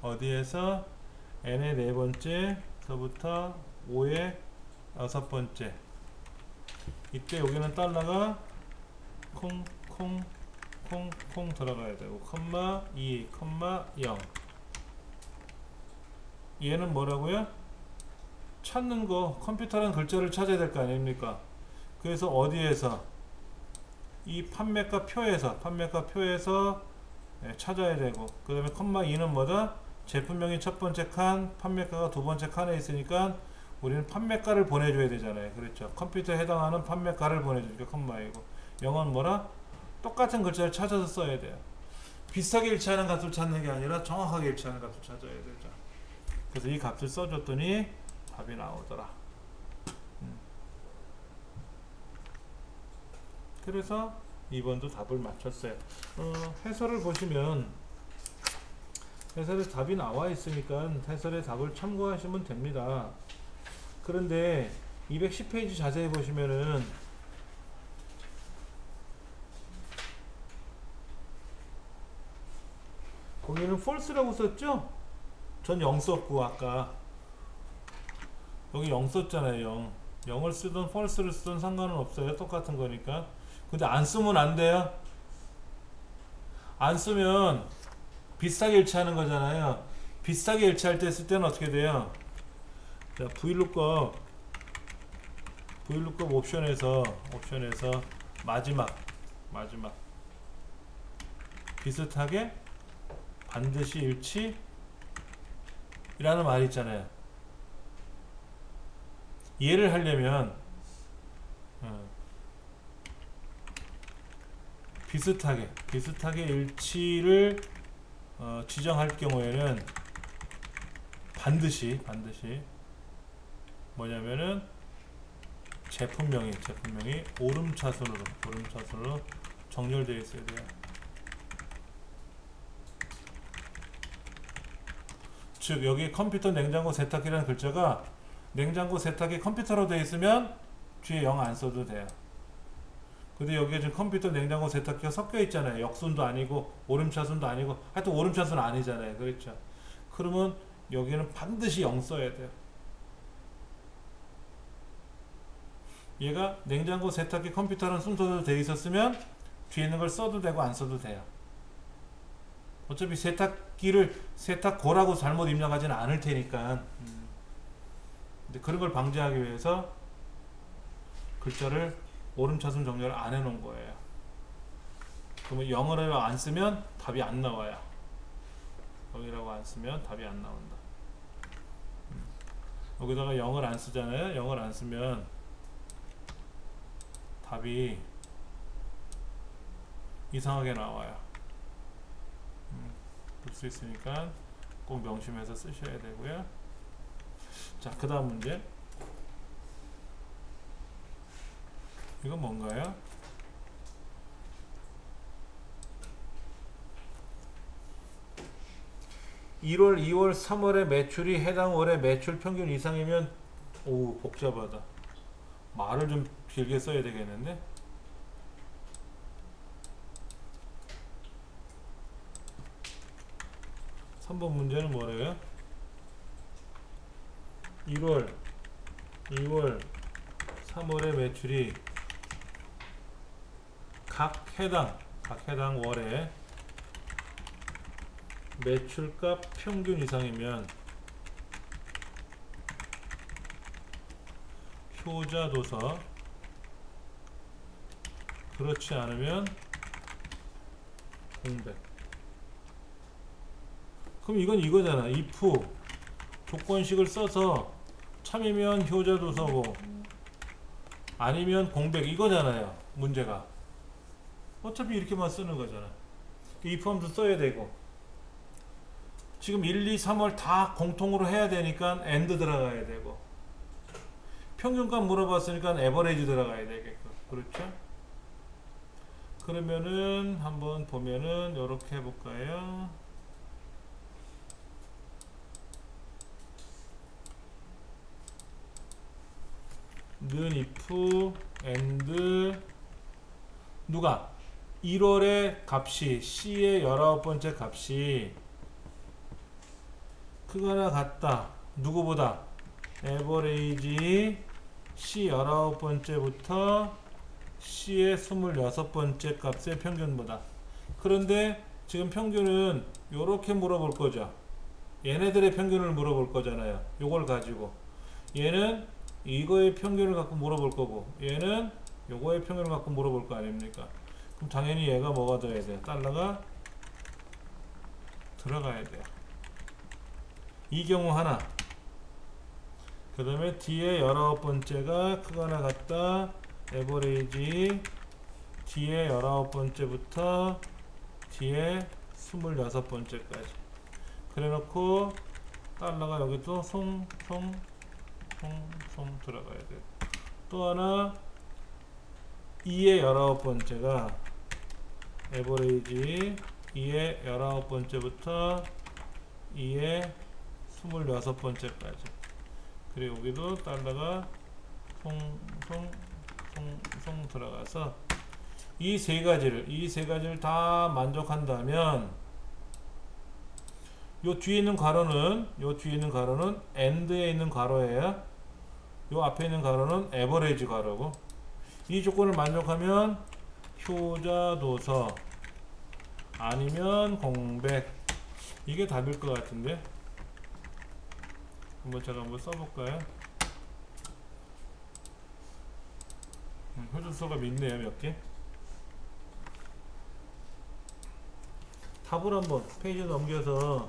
어디에서 N의 네 번째서부터 5의 여섯 번째. 이때 여기는 달러가 콩콩콩콩 들어가야 되고 컴마 2 컴마 0. 얘는 뭐라고요? 찾는 거 컴퓨터라는 글자를 찾아야 될 거 아닙니까? 그래서 어디에서 이 판매가 표에서 찾아야 되고, 그 다음에 컴마 2는 뭐다? 제품명이 첫 번째 칸, 판매가가 두 번째 칸에 있으니까 우리는 판매가를 보내줘야 되잖아요. 그렇죠? 컴퓨터에 해당하는 판매가를 보내주니까 컴마이고, 0은 뭐라? 똑같은 글자를 찾아서 써야 돼요. 비슷하게 일치하는 값을 찾는 게 아니라 정확하게 일치하는 값을 찾아야 되죠. 그래서 이 값을 써줬더니 답이 나오더라. 그래서 2번도 답을 맞췄어요. 해설을 보시면 해설에 답이 나와 있으니까 해설의 답을 참고하시면 됩니다. 그런데 210페이지 자세히 보시면은 거기는 false라고 썼죠? 전 0 썼고 아까 여기 0 썼잖아요. 0을 쓰든 false를 쓰든 상관은 없어요. 똑같은 거니까. 근데 안 쓰면 안 돼요. 안 쓰면 비슷하게 일치하는 거잖아요. 비슷하게 일치할 때 쓸 때는 어떻게 돼요? 자, VLOOKUP 옵션에서 마지막 비슷하게 반드시 일치 이라는 말이 있잖아요. 이해를 하려면 비슷하게 일치를 지정할 경우에는 반드시 뭐냐면은 제품명이 오름차순으로 정렬되어 있어야 돼요. 즉 여기 컴퓨터 냉장고 세탁기라는 글자가 냉장고 세탁기 컴퓨터로 되어 있으면 뒤에 0 안 써도 돼요. 근데 여기에 지금 컴퓨터 냉장고 세탁기가 섞여 있잖아요. 역순도 아니고 오름차순도 아니고 하여튼 오름차순 아니잖아요. 그렇죠? 그러면 여기는 반드시 0 써야 돼요. 얘가 냉장고 세탁기 컴퓨터라는 순서대로 되어 있었으면 뒤에 있는 걸 써도 되고 안 써도 돼요. 어차피 세탁기를 세탁고라고 잘못 입력하지는 않을 테니까. 근데 그런 걸 방지하기 위해서 글자를 오름차순 정렬을 안 해놓은 거예요. 그러면 0을 안 쓰면 답이 안 나와요. 0이라고 안 쓰면 답이 안 나온다. 여기다가 0을 안 쓰잖아요. 0을 안 쓰면 답이 이상하게 나와요. 볼 수 있으니까 꼭 명심해서 쓰셔야 되고요. 자, 그 다음 문제. 이건 뭔가요? (1월) (2월) (3월의) 매출이 해당 월의 매출 평균 이상이면 오 복잡하다. 말을 좀 길게 써야 되겠는데. (3번) 문제는 뭐래요? 1월, 2월, 3월의 매출이 각 해당 월에 매출값 평균 이상이면 효자도서, 그렇지 않으면 공백. 그럼 이건 이거잖아. if 조건식을 써서 참이면 효자도서고 아니면 공백 이거잖아요. 문제가. 어차피 이렇게만 쓰는 거잖아. if 함수 써야 되고 지금 1, 2, 3월 다 공통으로 해야 되니까 and 들어가야 되고 평균값 물어봤으니까 에버레이지 들어가야 되겠고. 그렇죠? 그러면은 한번 보면은 요렇게 해볼까요? 는 if and 누가 1월의 값이 C의 19번째 값이 크거나 같다. 누구보다 에버레이지 C 19번째부터 C의 26번째 값의 평균보다. 그런데 지금 평균은 요렇게 물어볼 거죠. 얘네들의 평균을 물어볼 거잖아요. 요걸 가지고 얘는 이거의 평균을 갖고 물어볼 거고 얘는 요거의 평균을 갖고 물어볼 거 아닙니까? 그럼 당연히 얘가 뭐가 돼야 돼요? 달러가 들어가야 돼요. 이 경우 하나. 그 다음에 D의 19번째가 크거나 같다. 에버레이지 D의 19번째부터 D의 26번째까지. 그래 놓고 달러가 여기도 송 들어가야 돼. 또 하나 2의 19번째가 에버레이지 2의 19번째부터 2의 26번째까지. 그리고 여기도 달러가 송 들어가서 이 세 가지를 다 만족한다면 요 뒤에 있는 괄호는 AND에 있는 괄호예요. 요 앞에 있는 괄호는 에버레이지 괄호고 이 조건을 만족하면 효자도서 아니면 공백. 이게 답일 것 같은데 제가 한번 써볼까요? 효자도서가 있네요. 몇 개? 답을 한번 페이지 넘겨서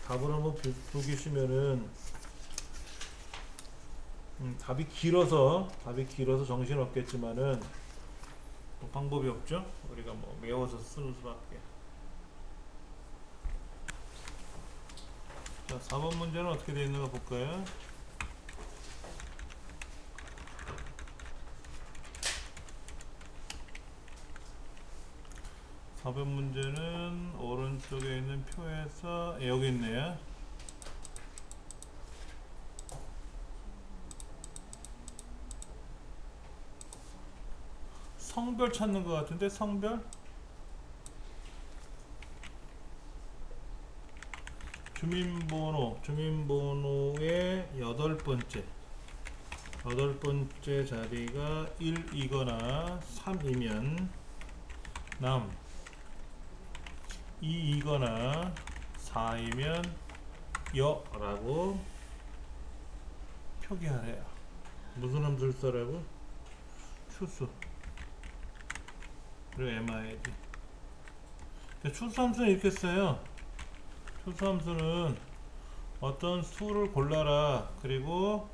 답을 한번 보시면은 답이 길어서 정신 없겠지만은 뭐 방법이 없죠. 우리가 뭐 외워서 쓰는 수밖에. 자, 4번 문제는 어떻게 되어 있는가 볼까요? 사 번 문제는 오른쪽에 있는 표에서 여기 있네요. 성별 찾는 것 같은데 성별? 주민번호의 여덟 번째 자리가 1이거나 3이면 남, 2이거나 4이면 여라고 표기하래요. 무슨 함수를 써라고? 추수 그리고 MID. 추수함수는 이렇게 써요. 추수함수는 어떤 수를 골라라. 그리고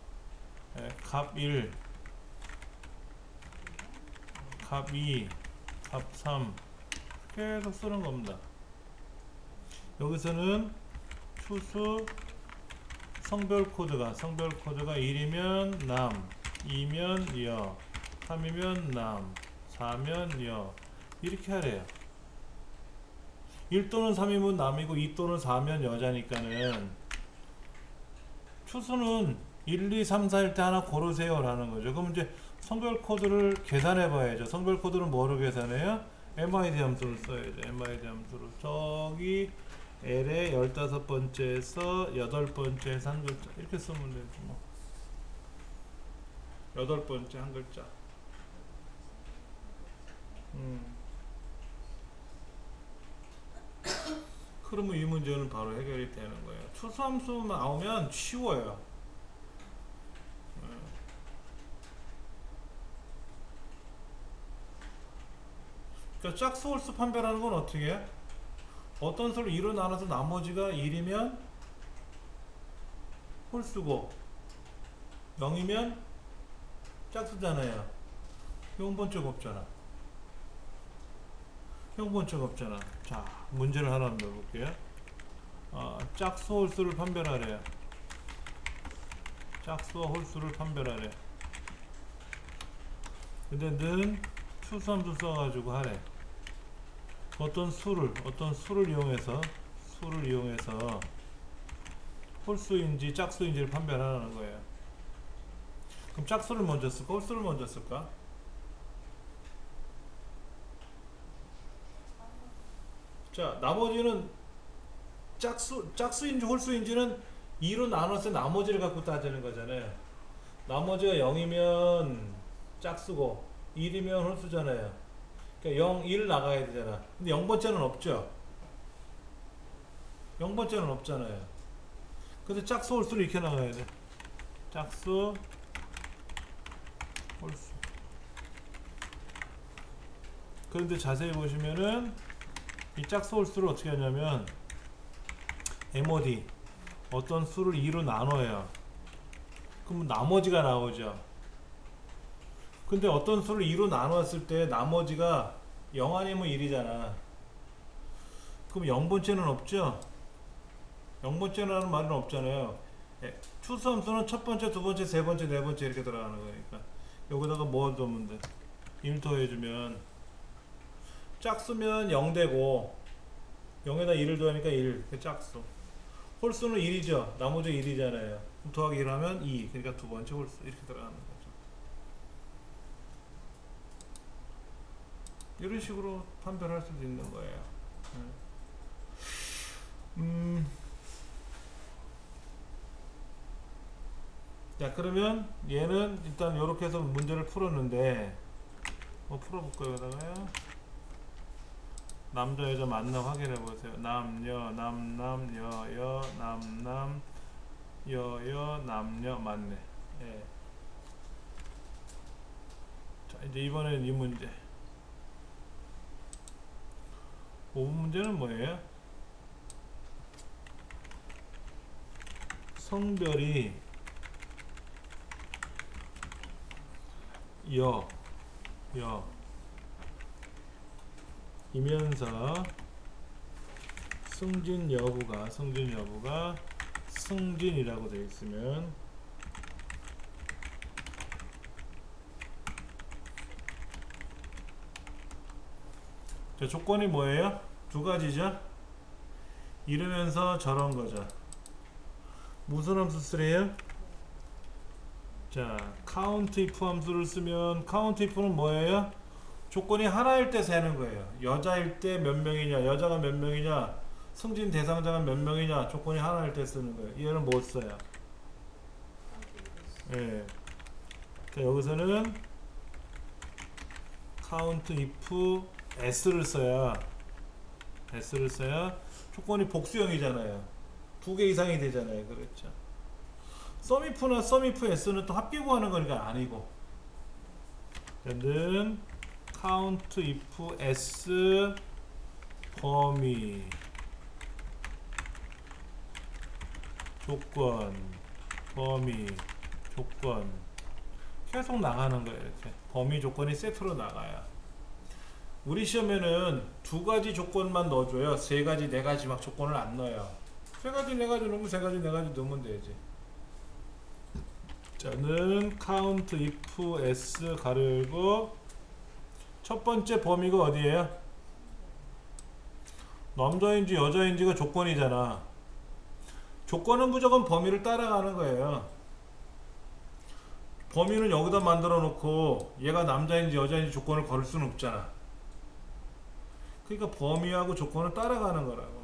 값 1, 값 2, 값 3 계속 쓰는 겁니다. 여기서는 추수 성별 코드가 1이면 남, 2면 여, 3이면 남, 4면 여 이렇게 하래요. 1 또는 3이면 남이고 2 또는 4면 여자니까는 추수는 1, 2, 3, 4일 때 하나 고르세요 라는 거죠. 그럼 이제 성별 코드를 계산해 봐야죠. 성별 코드는 뭐로 계산해요? MID 함수를 써야죠. MID 함수로 저기 L의 15번째에서 8번째에서 한 글자 이렇게 쓰면 되지 뭐. 8번째 한 글자. 그러면 이 문제는 바로 해결이 되는 거예요. 추수함수 나오면 쉬워요. 그러니까 짝수 홀수 판별하는 건 어떻게 해? 어떤 수를 2로 나눠서 나머지가 1이면 홀수고 0이면 짝수잖아요. 형번쩍 없잖아. 형번쩍 없잖아. 자, 문제를 하나 넣어볼게요. 짝수 홀수를 판별하래요. 짝수와 홀수를 판별하래. 근데 는 추수함수 써가지고 하래. 어떤 수를 이용해서 홀수인지 짝수인지를 판별하라는 거예요. 그럼 짝수를 먼저 쓸까? 홀수를 먼저 쓸까? 자, 나머지는 짝수인지 홀수인지는 2로 나눠서 나머지를 갖고 따지는 거잖아요. 나머지가 0이면 짝수고 1이면 홀수잖아요. 그러니까 0, 1 나가야 되잖아. 근데 0번째는 없죠. 0번째는 없잖아요. 그래서 짝수 홀수를 이렇게 나가야 돼. 짝수 홀수. 그런데 자세히 보시면은 이 짝수 홀수를 어떻게 하냐면 MOD 어떤 수를 2로 나눠요. 그럼 나머지가 나오죠. 근데 어떤 수를 2로 나눴을 때 나머지가 0 아니면 1이잖아. 그럼 0번째는 없죠? 0번째라는 말은 없잖아요. 추수함수는 첫 번째, 두 번째, 세 번째, 네 번째 이렇게 들어가는 거니까 여기다가 뭐 넣으면 돼? 1 더해주면 짝수면 0 되고 0에다 1을 더하니까 1 짝수. 홀수는 1이죠. 나머지 1이잖아요. 더하기 1 하면 2. 그러니까 두 번째 홀수 이렇게 들어가는 거죠. 이런 식으로 판별할 수도 있는 거예요. 자, 그러면 얘는 일단 이렇게 해서 문제를 풀었는데 뭐 풀어볼까요? 여기다가요. 남자 여자 맞나 확인해 보세요. 남녀 남남 여여 남남 여여 남녀 맞네. 예. 자, 이제 이번에는 이 문제. 5번 문제는 뭐예요? 성별이 여 이면서 승진 여부가 승진이라고 되어 있으면 자, 조건이 뭐예요? 두 가지죠. 이러면서 저런 거죠. 무슨 함수 쓰래요? 자, count if 함수를 쓰면 count if는 뭐예요? 조건이 하나일 때 세는 거예요. 여자일 때 몇 명이냐, 여자가 몇 명이냐, 승진 대상자가 몇 명이냐, 조건이 하나일 때 쓰는 거예요. 얘는 못 써요. 예. 자, 여기서는 count if s를 써야 조건이 복수형이잖아요. 두 개 이상이 되잖아요. 그렇죠. sum if나 sum if s는 또 합계 구하는 거니까 아니고, 얘는 count if s 범위 조건 계속 나가는 거예요. 이렇게 범위 조건이 세트로 나가요. 우리 시험에는 두 가지 조건만 넣어줘요. 세 가지, 네 가지 막 조건을 안 넣어요. 세 가지, 네 가지 넣으면 세 가지, 네 가지 넣으면 되지. 자는 count if s 가르고 첫 번째 범위가 어디예요? 남자인지 여자인지가 조건이잖아. 조건은 무조건 범위를 따라가는 거예요. 범위는 여기다 만들어 놓고 얘가 남자인지 여자인지 조건을 걸을 수는 없잖아. 그러니까 범위하고 조건을 따라가는 거라고.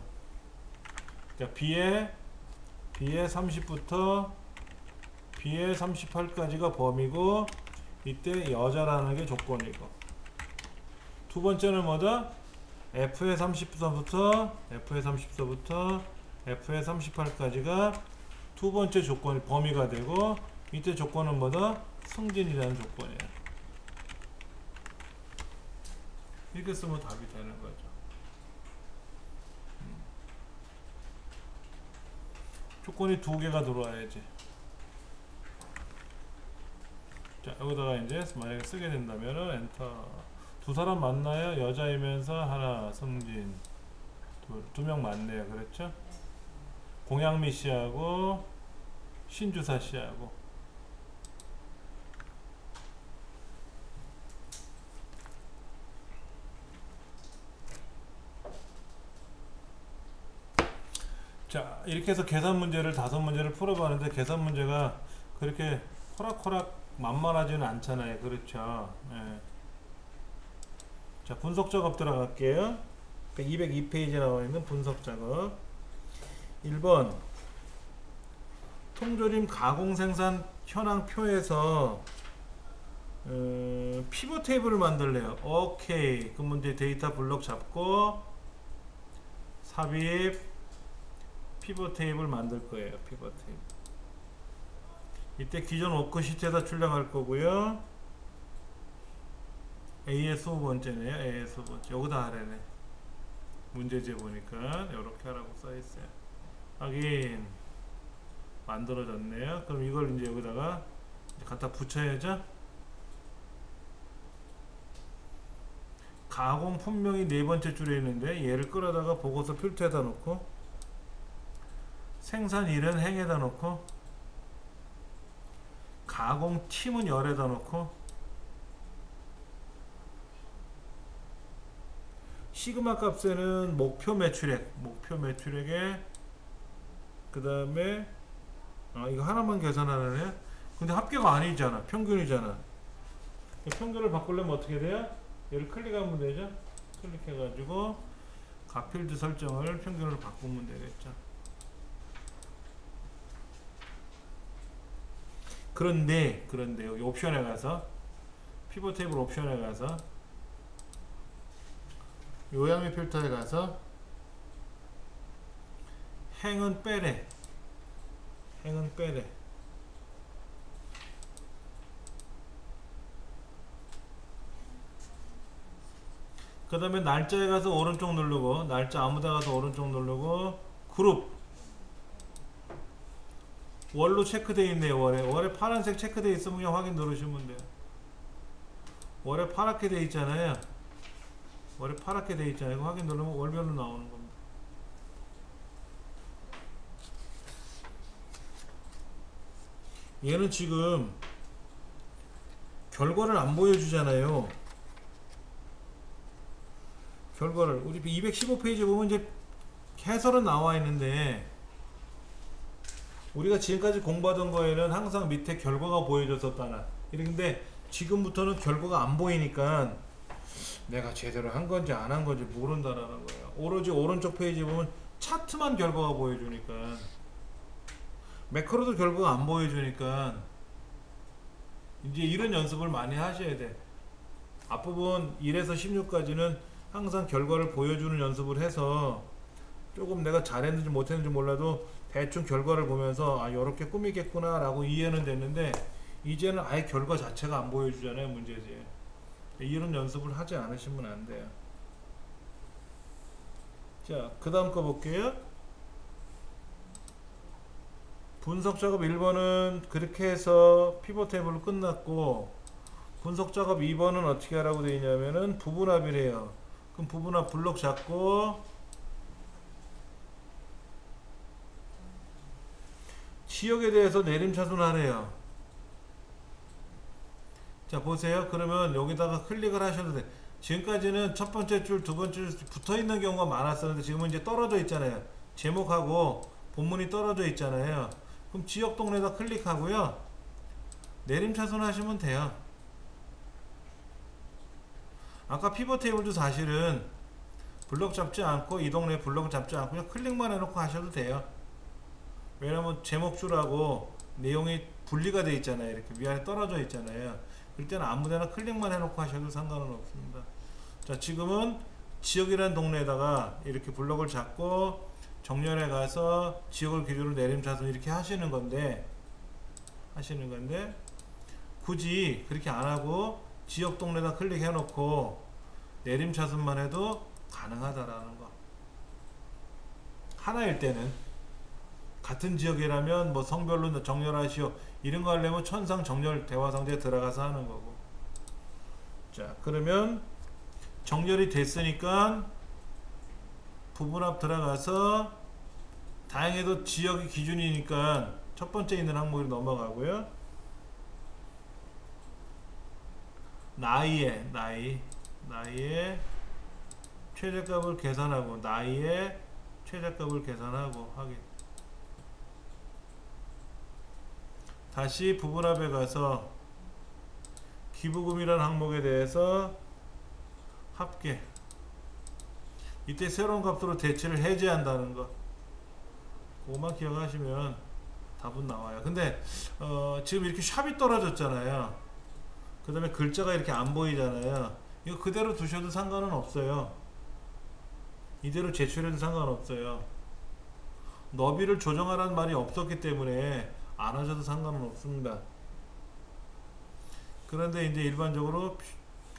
자, B에 30부터 B에 38까지가 범위고, 이때 여자라는 게 조건이고, 두 번째는 뭐다? F에 30부터 F에 38까지가 두 번째 조건이 범위가 되고, 이때 조건은 뭐다? 승진이라는 조건이야. 이렇게 쓰면 답이 되는 거죠. 조건이 두 개가 들어와야지. 자, 여기다가 이제 만약에 쓰게 된다면은 엔터. 두 사람 맞나요? 여자이면서 하나 승진, 두 명 맞네요. 그렇죠? 공양미 씨하고 신주사 씨하고. 자, 이렇게 해서 계산 문제를 5문제를 풀어봤는데, 계산 문제가 그렇게 호락호락 만만하지는 않잖아요. 그렇죠? 네. 자, 분석 작업 들어갈게요. 202페이지에 나와 있는 분석 작업. 1번 통조림 가공 생산 현황표에서 피벗 테이블을 만들래요. 오케이. 그럼 이제 데이터 블록 잡고 삽입 피벗 테이블 만들 거예요. 피벗 테이블. 이때 기존 워크시트에다 출력할 거고요. AS 5번째네요. AS 5번째. 여기다 하래네. 문제제 보니까 이렇게 하라고 써있어요. 확인. 만들어졌네요. 그럼 이걸 이제 여기다가 갖다 붙여야죠. 가공 분명히 네 번째 줄에 있는데, 얘를 끌어다가 보고서 필터에다 놓고, 생산일은 행에다 놓고, 가공팀은 열에다 놓고, 시그마 값에는 목표 매출액에 그 다음에 이거 하나만 계산하는 애. 근데 합계가 아니잖아. 평균이잖아. 평균을 바꾸려면 어떻게 돼요? 얘를 클릭하면 되죠. 클릭해가지고 값필드 설정을 평균으로 바꾸면 되겠죠. 그런데 여기 옵션에 가서 피벗 테이블 옵션에 가서 요양의 필터에 가서 행은 빼래. 그 다음에 날짜에 가서 오른쪽 누르고, 날짜 아무데 가서 오른쪽 누르고, 그룹 월로 체크되어 있네요. 월에 파란색 체크되어 있으면 그냥 확인 누르시면 돼요. 월에 파랗게 돼 있잖아요. 월에 파랗게 돼 있잖아요. 이거 확인 누르면 월별로 나오는 겁니다. 얘는 지금 결과를 안 보여주잖아요. 결과를 우리 215페이지 보면 이제 해설은 나와 있는데, 우리가 지금까지 공부하던 거에는 항상 밑에 결과가 보여줬었다나 이런데, 지금부터는 결과가 안 보이니까 내가 제대로 한 건지 안 한 건지 모른다라는 거예요. 오로지 오른쪽 페이지 보면 차트만 결과가 보여주니까, 매크로도 결과가 안 보여주니까 이제 이런 연습을 많이 하셔야 돼. 앞부분 1에서 16까지는 항상 결과를 보여주는 연습을 해서 조금 내가 잘했는지 못했는지 몰라도 대충 결과를 보면서 아 요렇게 꾸미겠구나 라고 이해는 됐는데, 이제는 아예 결과 자체가 안 보여주잖아요. 문제지. 이런 연습을 하지 않으시면 안 돼요. 자, 그 다음 거 볼게요. 분석 작업 1번은 그렇게 해서 피벗 테이블로 끝났고, 분석 작업 2번은 어떻게 하라고 되어 있냐면은 부분합이래요. 그럼 부분합 블록 잡고 지역에 대해서 내림차순 하래요. 자, 보세요. 그러면 여기다가 클릭을 하셔도 돼. 지금까지는 첫 번째 줄, 두 번째 줄 붙어 있는 경우가 많았었는데, 지금은 이제 떨어져 있잖아요. 제목하고 본문이 떨어져 있잖아요. 그럼 지역 동네에다 클릭하고요. 내림차순 하시면 돼요. 아까 피벗 테이블도 사실은 블럭 잡지 않고, 이 동네 블럭 잡지 않고 그냥 클릭만 해놓고 하셔도 돼요. 왜냐면 제목줄하고 내용이 분리가 돼 있잖아요. 이렇게 위안에 떨어져 있잖아요. 그럴 때는 아무데나 클릭만 해놓고 하셔도 상관은 없습니다. 자, 지금은 지역이라는 동네에다가 이렇게 블럭을 잡고 정렬해 가서 지역을 기준으로 내림차순 이렇게 하시는 건데, 굳이 그렇게 안 하고 지역 동네에다 클릭해 놓고 내림차순만 해도 가능하다라는 거. 하나일 때는, 같은 지역이라면 뭐 성별로 정렬하시오 이런 거 하려면 천상 정렬 대화상자에 들어가서 하는 거고. 자, 그러면 정렬이 됐으니까 부분합 들어가서, 다행히도 지역이 기준이니까 첫 번째 있는 항목으로 넘어가고요. 나이에 최저값을 계산하고, 나이에 최저값을 계산하고 확인. 다시 부분합에 가서 기부금이라는 항목에 대해서 합계. 이때 새로운 값으로 대체를 해제한다는 거. 그것만 기억하시면 답은 나와요. 근데 지금 이렇게 샵이 떨어졌잖아요. 그 다음에 글자가 이렇게 안 보이잖아요. 이거 그대로 두셔도 상관은 없어요. 이대로 제출해도 상관없어요. 너비를 조정하라는 말이 없었기 때문에 안 하셔도 상관은 없습니다. 그런데 이제 일반적으로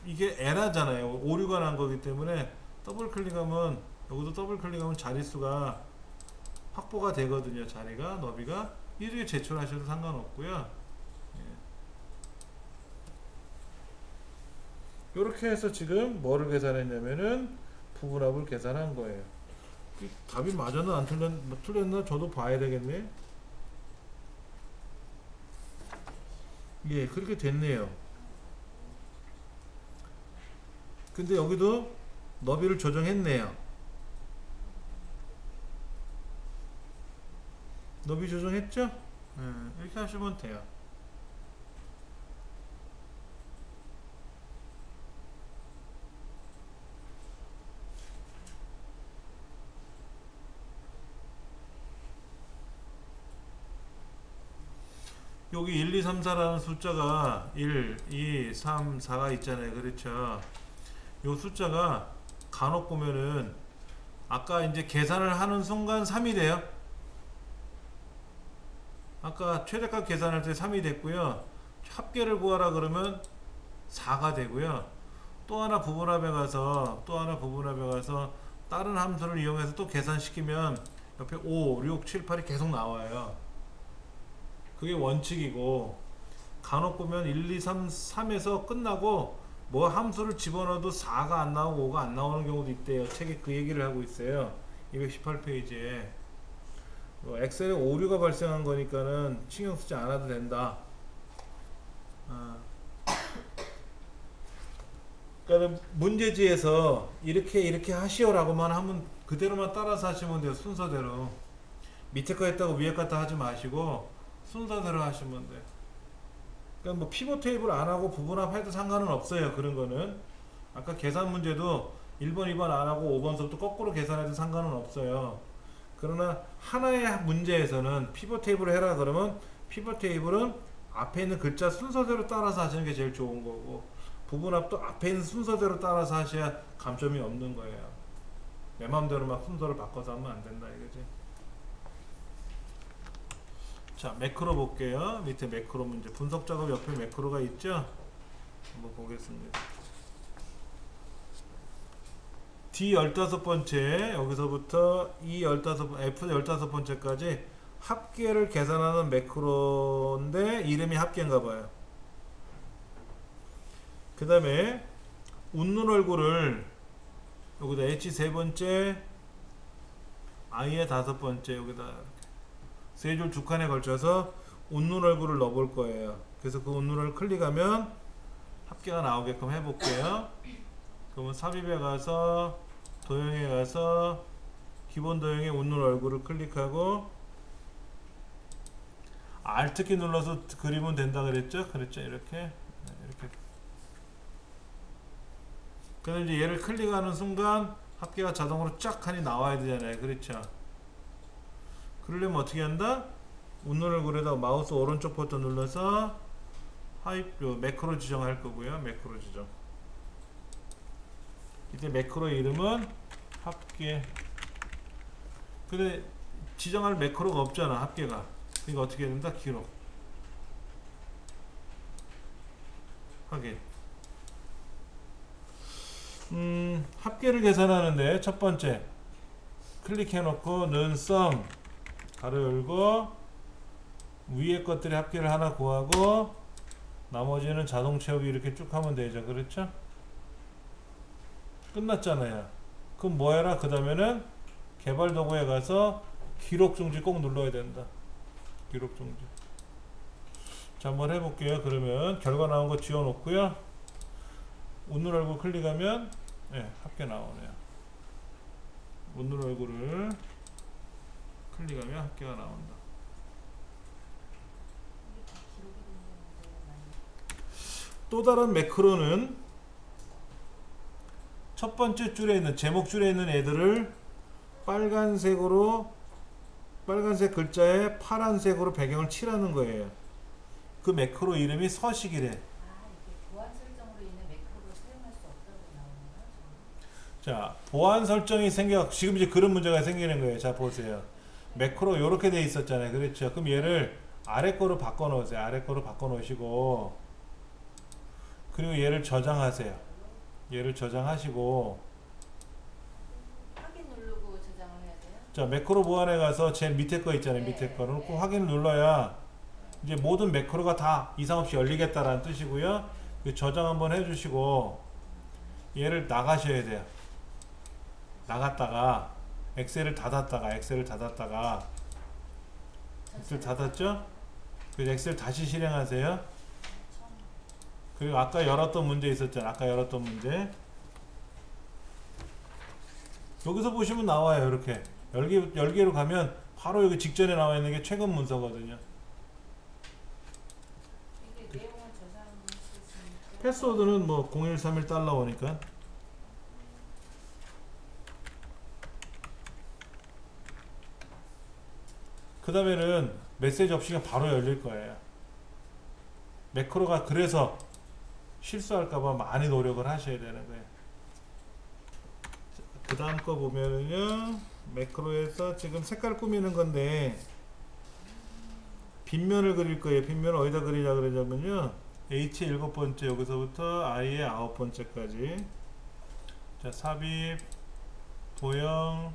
이게 에러잖아요. 오류가 난 거기 때문에 더블 클릭하면, 여기도 더블 클릭하면 자릿수가 확보가 되거든요. 자리가, 너비가. 이렇게 제출하셔도 상관없고요. 이렇게 해서 지금 뭐를 계산했냐면은 부분합을 계산한 거예요. 답이 맞았나 안 틀렸나 저도 봐야 되겠네. 예, 그렇게 됐네요. 근데 여기도 너비를 조정했네요. 너비 조정했죠? 예, 이렇게 하시면 돼요. 여기 1, 2, 3, 4라는 숫자가 1, 2, 3, 4가 있잖아요. 그렇죠? 요 숫자가 간혹 보면은 아까 이제 계산을 하는 순간 3이 돼요. 아까 최대값 계산할 때 3이 됐고요. 합계를 구하라 그러면 4가 되고요. 또 하나 부분합에 가서 다른 함수를 이용해서 또 계산시키면 옆에 5, 6, 7, 8이 계속 나와요. 그게 원칙이고, 간혹 보면 1, 2, 3, 3에서 끝나고 뭐 함수를 집어넣어도 4가 안 나오고 5가 안 나오는 경우도 있대요. 책에 그 얘기를 하고 있어요. 218페이지에. 엑셀에 오류가 발생한 거니까는 신경 쓰지 않아도 된다. 그러니까 문제지에서 이렇게 하시오라고만 하면 그대로만 따라서 하시면 돼요. 순서대로. 밑에 거 했다고 위에 거 다 하지 마시고 순서대로 하시면 돼요. 그러니까 뭐 피벗 테이블 안 하고 부분합해도 상관은 없어요. 그런 거는 아까 계산 문제도 1번, 2번 안 하고 5번서부터 거꾸로 계산해도 상관은 없어요. 그러나 하나의 문제에서는 피벗 테이블을 해라 그러면 피벗 테이블은 앞에 있는 글자 순서대로 따라서 하시는 게 제일 좋은 거고, 부분합도 앞에 있는 순서대로 따라서 하셔야 감점이 없는 거예요. 내 마음대로 막 순서를 바꿔서 하면 안 된다 이거지. 자, 매크로 볼게요. 밑에 매크로 문제. 분석 작업 옆에 매크로가 있죠? 한번 보겠습니다. D 15번째, 여기서부터 E 15, F 15번째까지 합계를 계산하는 매크로인데 이름이 합계인가 봐요. 그 다음에 웃는 얼굴을 여기다 H 3번째, I의 5번째 여기다 세 줄 두 칸에 걸쳐서 웃는 얼굴을 넣어볼 거예요. 그래서 그 웃는 얼굴 클릭하면 합계가 나오게끔 해볼게요. 그러면 삽입에 가서 도형에 가서 기본 도형에 웃는 얼굴을 클릭하고 Alt키 눌러서 그리면 된다 그랬죠? 그랬죠? 이렇게. 그럼 이제 얘를 클릭하는 순간 합계가 자동으로 쫙 칸이 나와야 되잖아요. 그렇죠? 그러려면 어떻게 한다? 웃는 얼굴에다 마우스 오른쪽 버튼 눌러서 매크로 지정할 거고요. 매크로 지정. 이때 매크로 이름은 합계. 근데 지정할 매크로가 없잖아. 합계가. 그러니까 어떻게 해야 된다? 기록. 확인. 합계를 계산하는데 첫 번째 클릭해 놓고 는 썸 가로 열고 위에 것들의 합계를 하나 구하고 나머지는 자동 채우기 이렇게 쭉 하면 되죠. 그렇죠? 끝났잖아요. 그럼 뭐 해라? 그 다음에는 개발 도구에 가서 기록 중지 꼭 눌러야 된다. 기록 중지. 자, 한번 해볼게요. 그러면 결과 나온 거 지워 놓고요. 웃는 얼굴 클릭하면 합계 나오네요. 웃는 얼굴을 클릭하면 합계가 나온다. 또 다른 매크로는 첫 번째 줄에 있는 제목 줄에 있는 애들을 빨간색 글자에 파란색으로 배경을 칠하는 거예요. 그 매크로 이름이 서식이래. 자, 보안 설정이 지금 이제 그런 문제가 생기는 거예요. 자, 보세요. 매크로 이렇게 돼 있었잖아요. 그렇죠? 그럼 얘를 아래 거로 바꿔 놓으세요. 아래 거로 바꿔 놓으시고, 그리고 얘를 저장하세요. 얘를 저장하시고, 확인 누르고 저장을 해야 돼요? 자, 매크로 보안에 가서 제일 밑에 거 있잖아요. 밑에 거를 꼭 확인을 눌러야 이제 모든 매크로가 다 이상 없이 열리겠다라는 뜻이고요. 저장 한번 해주시고, 얘를 나가셔야 돼요. 나갔다가 엑셀을 닫았다가 엑셀 닫았죠? 그래서 엑셀 다시 실행하세요. 그리고 아까 열었던 문제 있었잖아. 아까 열었던 문제 여기서 보시면 나와요. 이렇게 열기로 가면 바로 여기 직전에 나와 있는 게 최근 문서거든요. 이게 내용을 저장할 수 있으니까. 패스워드는 뭐 0131 달러오니까. 그 다음에는 메시지 없이가 바로 열릴 거예요. 매크로가 그래서 실수할까봐 많이 노력을 하셔야 되는 거예요. 그 다음 거 보면은요, 매크로에서 지금 색깔 꾸미는 건데 빗면을 그릴 거예요. 빗면을 어디다 그리자 그러냐면요, H의 7번째 여기서부터 I의 9번째까지. 자, 삽입, 도형,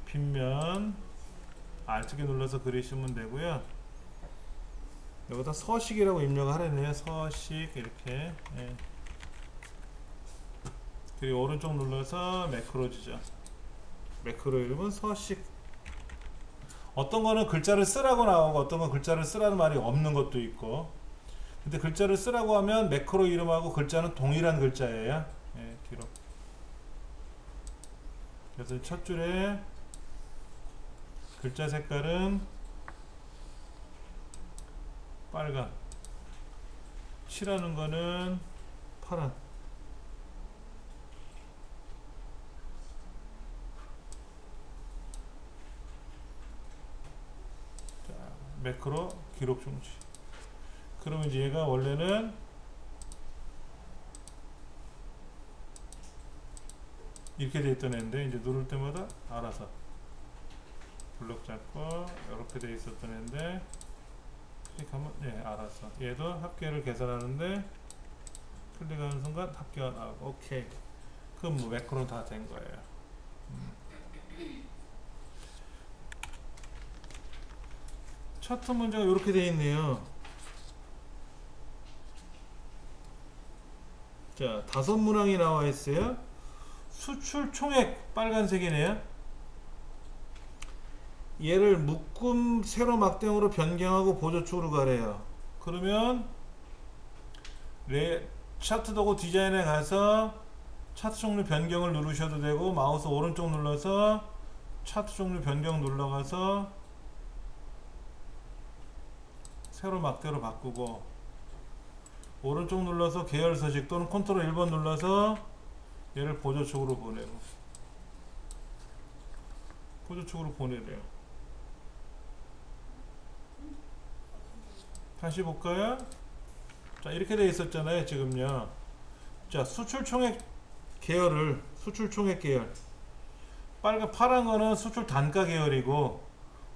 빗면 Alt키 눌러서 그리시면 되고요. 여기다 서식이라고 입력을 하려네요. 서식 이렇게. 그리고 오른쪽 눌러서 매크로 지정. 매크로 이름은 서식. 어떤 거는 글자를 쓰라고 나오고 어떤 건 글자를 쓰라는 말이 없는 것도 있고. 근데 글자를 쓰라고 하면 매크로 이름하고 글자는 동일한 글자예요. 예, 기록. 그래서 첫 줄에 글자 색깔은 빨간, 칠하는 거는 파란. 자, 매크로 기록 중지. 그러면 이제 얘가 원래는 이렇게 돼 있던 애인데 이제 누를 때마다 알아서 블록 잡고 이렇게 돼 있었던 애인데 클릭하면 예 알아서 얘도 합계를 계산하는데 클릭하는 순간 합계가 나오고 오케이. 그럼 뭐 매크로는 다 된 거예요. 차트 문제가 이렇게 돼 있네요. 자, 5문항이 나와 있어요. 수출 총액 빨간색이네요. 얘를 묶음 세로 막대형으로 변경하고 보조축으로 가래요. 그러면 차트 도구 디자인에 가서 차트 종류 변경을 누르셔도 되고 마우스 오른쪽 눌러서 차트 종류 변경 눌러가서 세로 막대로 바꾸고 오른쪽 눌러서 계열 서식 또는 컨트롤 1번 눌러서 얘를 보조축으로 보내고 보조축으로 보내래요. 다시 볼까요? 자, 이렇게 돼 있었잖아요 지금요. 자, 수출 총액 계열을 수출 총액 계열 파란 거는 수출 단가 계열이고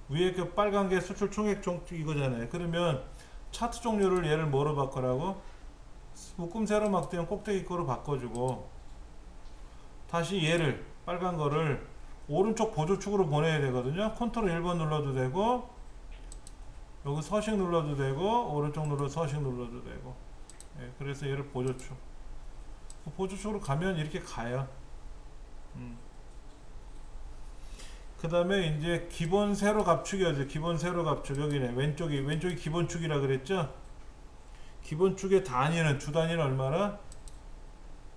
위에 그 빨간 게 수출 총액 이거잖아요. 그러면 차트 종류를 얘를 뭐로 바꾸라고? 묶음 세로 막대형 꼭대기 거로 바꿔주고 다시 얘를 빨간 거를 오른쪽 보조축으로 보내야 되거든요. 컨트롤 1번 눌러도 되고 여기 서식 눌러도 되고 오른쪽 눌러 서식 눌러도 되고 예, 그래서 얘를 보조축 보조축으로 가면 이렇게 가요. 그 다음에 이제 기본 세로 갑축이었죠. 기본 세로 갑축 여기네. 왼쪽이 기본 축이라 그랬죠. 기본 축의 단위는 주 단위는 얼마나?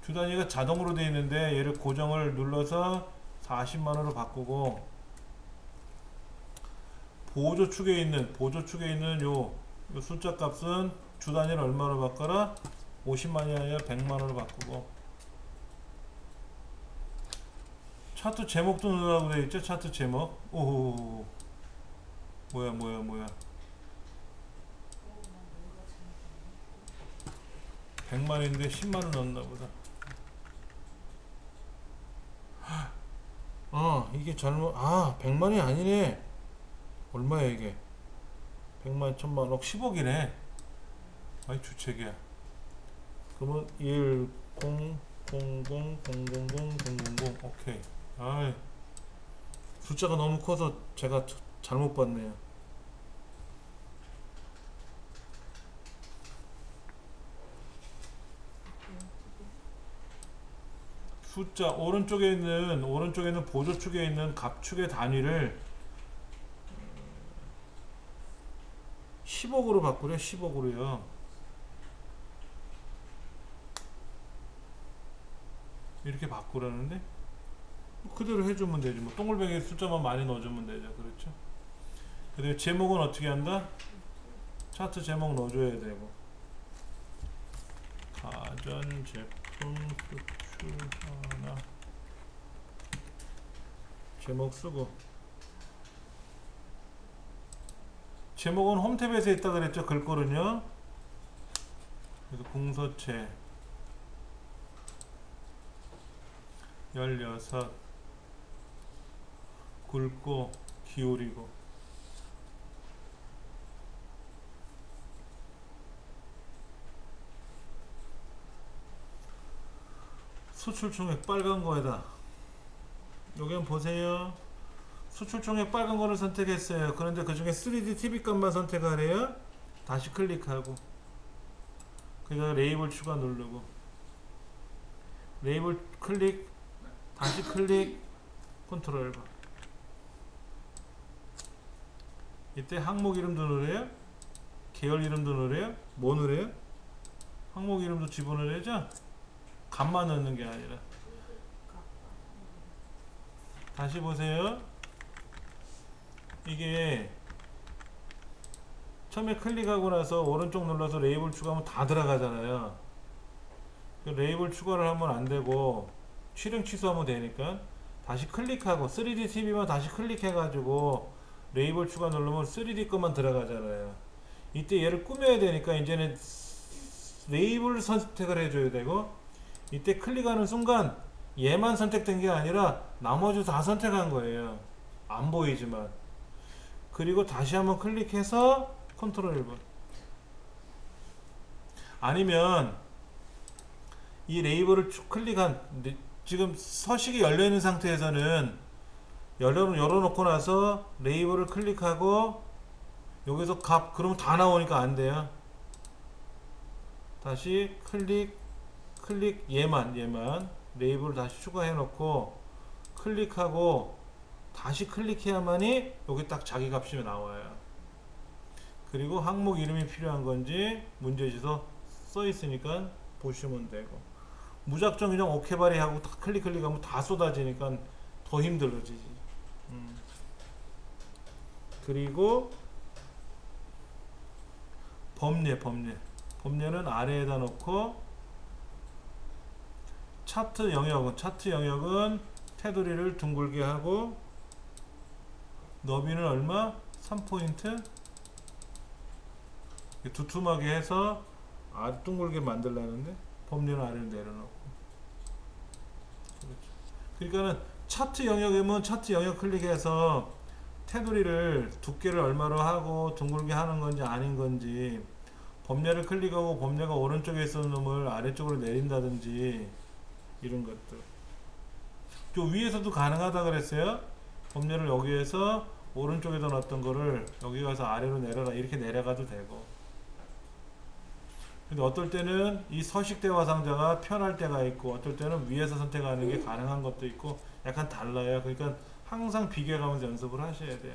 주 단위가 자동으로 되어 있는데 얘를 고정을 눌러서 40만원으로 바꾸고 보조축에 있는 요 숫자 값은 주 단위를 얼마로 바꿔라? 50만이 아니라 100만원으로 바꾸고 차트 제목도 넣으라고 되어 있죠. 차트 제목. 오호 뭐야 100만원인데 10만원 넣었나 보다. 이게 잘못 100만원이 아니네. 얼마야 이게? 100만 1000만 억 10억이네. 아이 주책이야. 그러면 1 0 0 0 0 0 0 0 0 오케이. 아이 숫자가 너무 커서 제가 잘못 봤네요. 숫자 오른쪽에 있는 보조축에 있는 갑축의 단위를 10억으로 바꾸래. 10억으로요. 이렇게 바꾸라는데 그대로 해주면 되지. 뭐 동글뱅이 숫자만 많이 넣어주면 되죠. 그렇죠? 그리고 제목은 어떻게 한다? 차트 제목 넣어줘야 되고 가전제품 수출 하나 제목 쓰고 제목은 홈탭에서 있다 그랬죠. 글꼴은요. 그래서 공서체 16 굵고 기울이고 수출총액 빨간 거에다 여기 한번 보세요. 수출총액 빨간 거를 선택했어요. 그런데 그 중에 3D TV 값만 선택하래요. 다시 클릭하고 그다음 레이블 추가 누르고 레이블 클릭, 다시 클릭, 컨트롤 바. 이때 항목 이름도 넣으래요? 계열 이름도 넣으래요? 뭐 넣으래요? 항목 이름도 집어넣어야죠? 값만 넣는 게 아니라. 다시 보세요. 이게 처음에 클릭하고 나서 오른쪽 눌러서 레이블 추가하면 다 들어가잖아요. 그 레이블 추가를 하면 안 되고 실행 취소하면 되니까 다시 클릭하고 3D TV만 다시 클릭해가지고 레이블 추가 누르면 3D 것만 들어가잖아요. 이때 얘를 꾸며야 되니까 이제는 레이블 선택을 해줘야 되고 이때 클릭하는 순간 얘만 선택된 게 아니라 나머지 다 선택한 거예요. 안 보이지만. 그리고 다시 한번 클릭해서 컨트롤 1번. 아니면 이 레이블을 쭉 클릭한 지금 서식이 열려있는 상태에서는 열어놓고 나서 레이블을 클릭하고 여기서 값 그러면 다 나오니까 안 돼요. 다시 클릭 얘만 레이블을 다시 추가해 놓고 클릭하고 다시 클릭해야만이 여기 딱 자기 값이 나와요. 그리고 항목 이름이 필요한 건지 문제지서 써 있으니까 보시면 되고 무작정 그냥 오케바리 하고 다 클릭하면 다 쏟아지니까 더 힘들어지지. 그리고 법례는 아래에다 놓고 차트 영역은 테두리를 둥글게 하고 너비는 얼마? 3포인트 두툼하게 해서 둥글게 만들라는데 법례는 아래로 내려놓고 그렇죠. 그러니까는 차트 영역이면 차트 영역 클릭해서 테두리를 두께를 얼마로 하고 둥글게 하는 건지 아닌 건지 법례를 클릭하고 법례가 오른쪽에 있는 놈을 아래쪽으로 내린다든지 이런 것들. 저 위에서도 가능하다 그랬어요. 법례를 여기에서 오른쪽에다 놨던 거를 여기 가서 아래로 내려라 이렇게 내려가도 되고. 근데 어떨 때는 이 서식 대화 상자가 편할 때가 있고 어떨 때는 위에서 선택하는 게 가능한 것도 있고 약간 달라요. 그러니까 항상 비교해가면서 연습을 하셔야 돼요.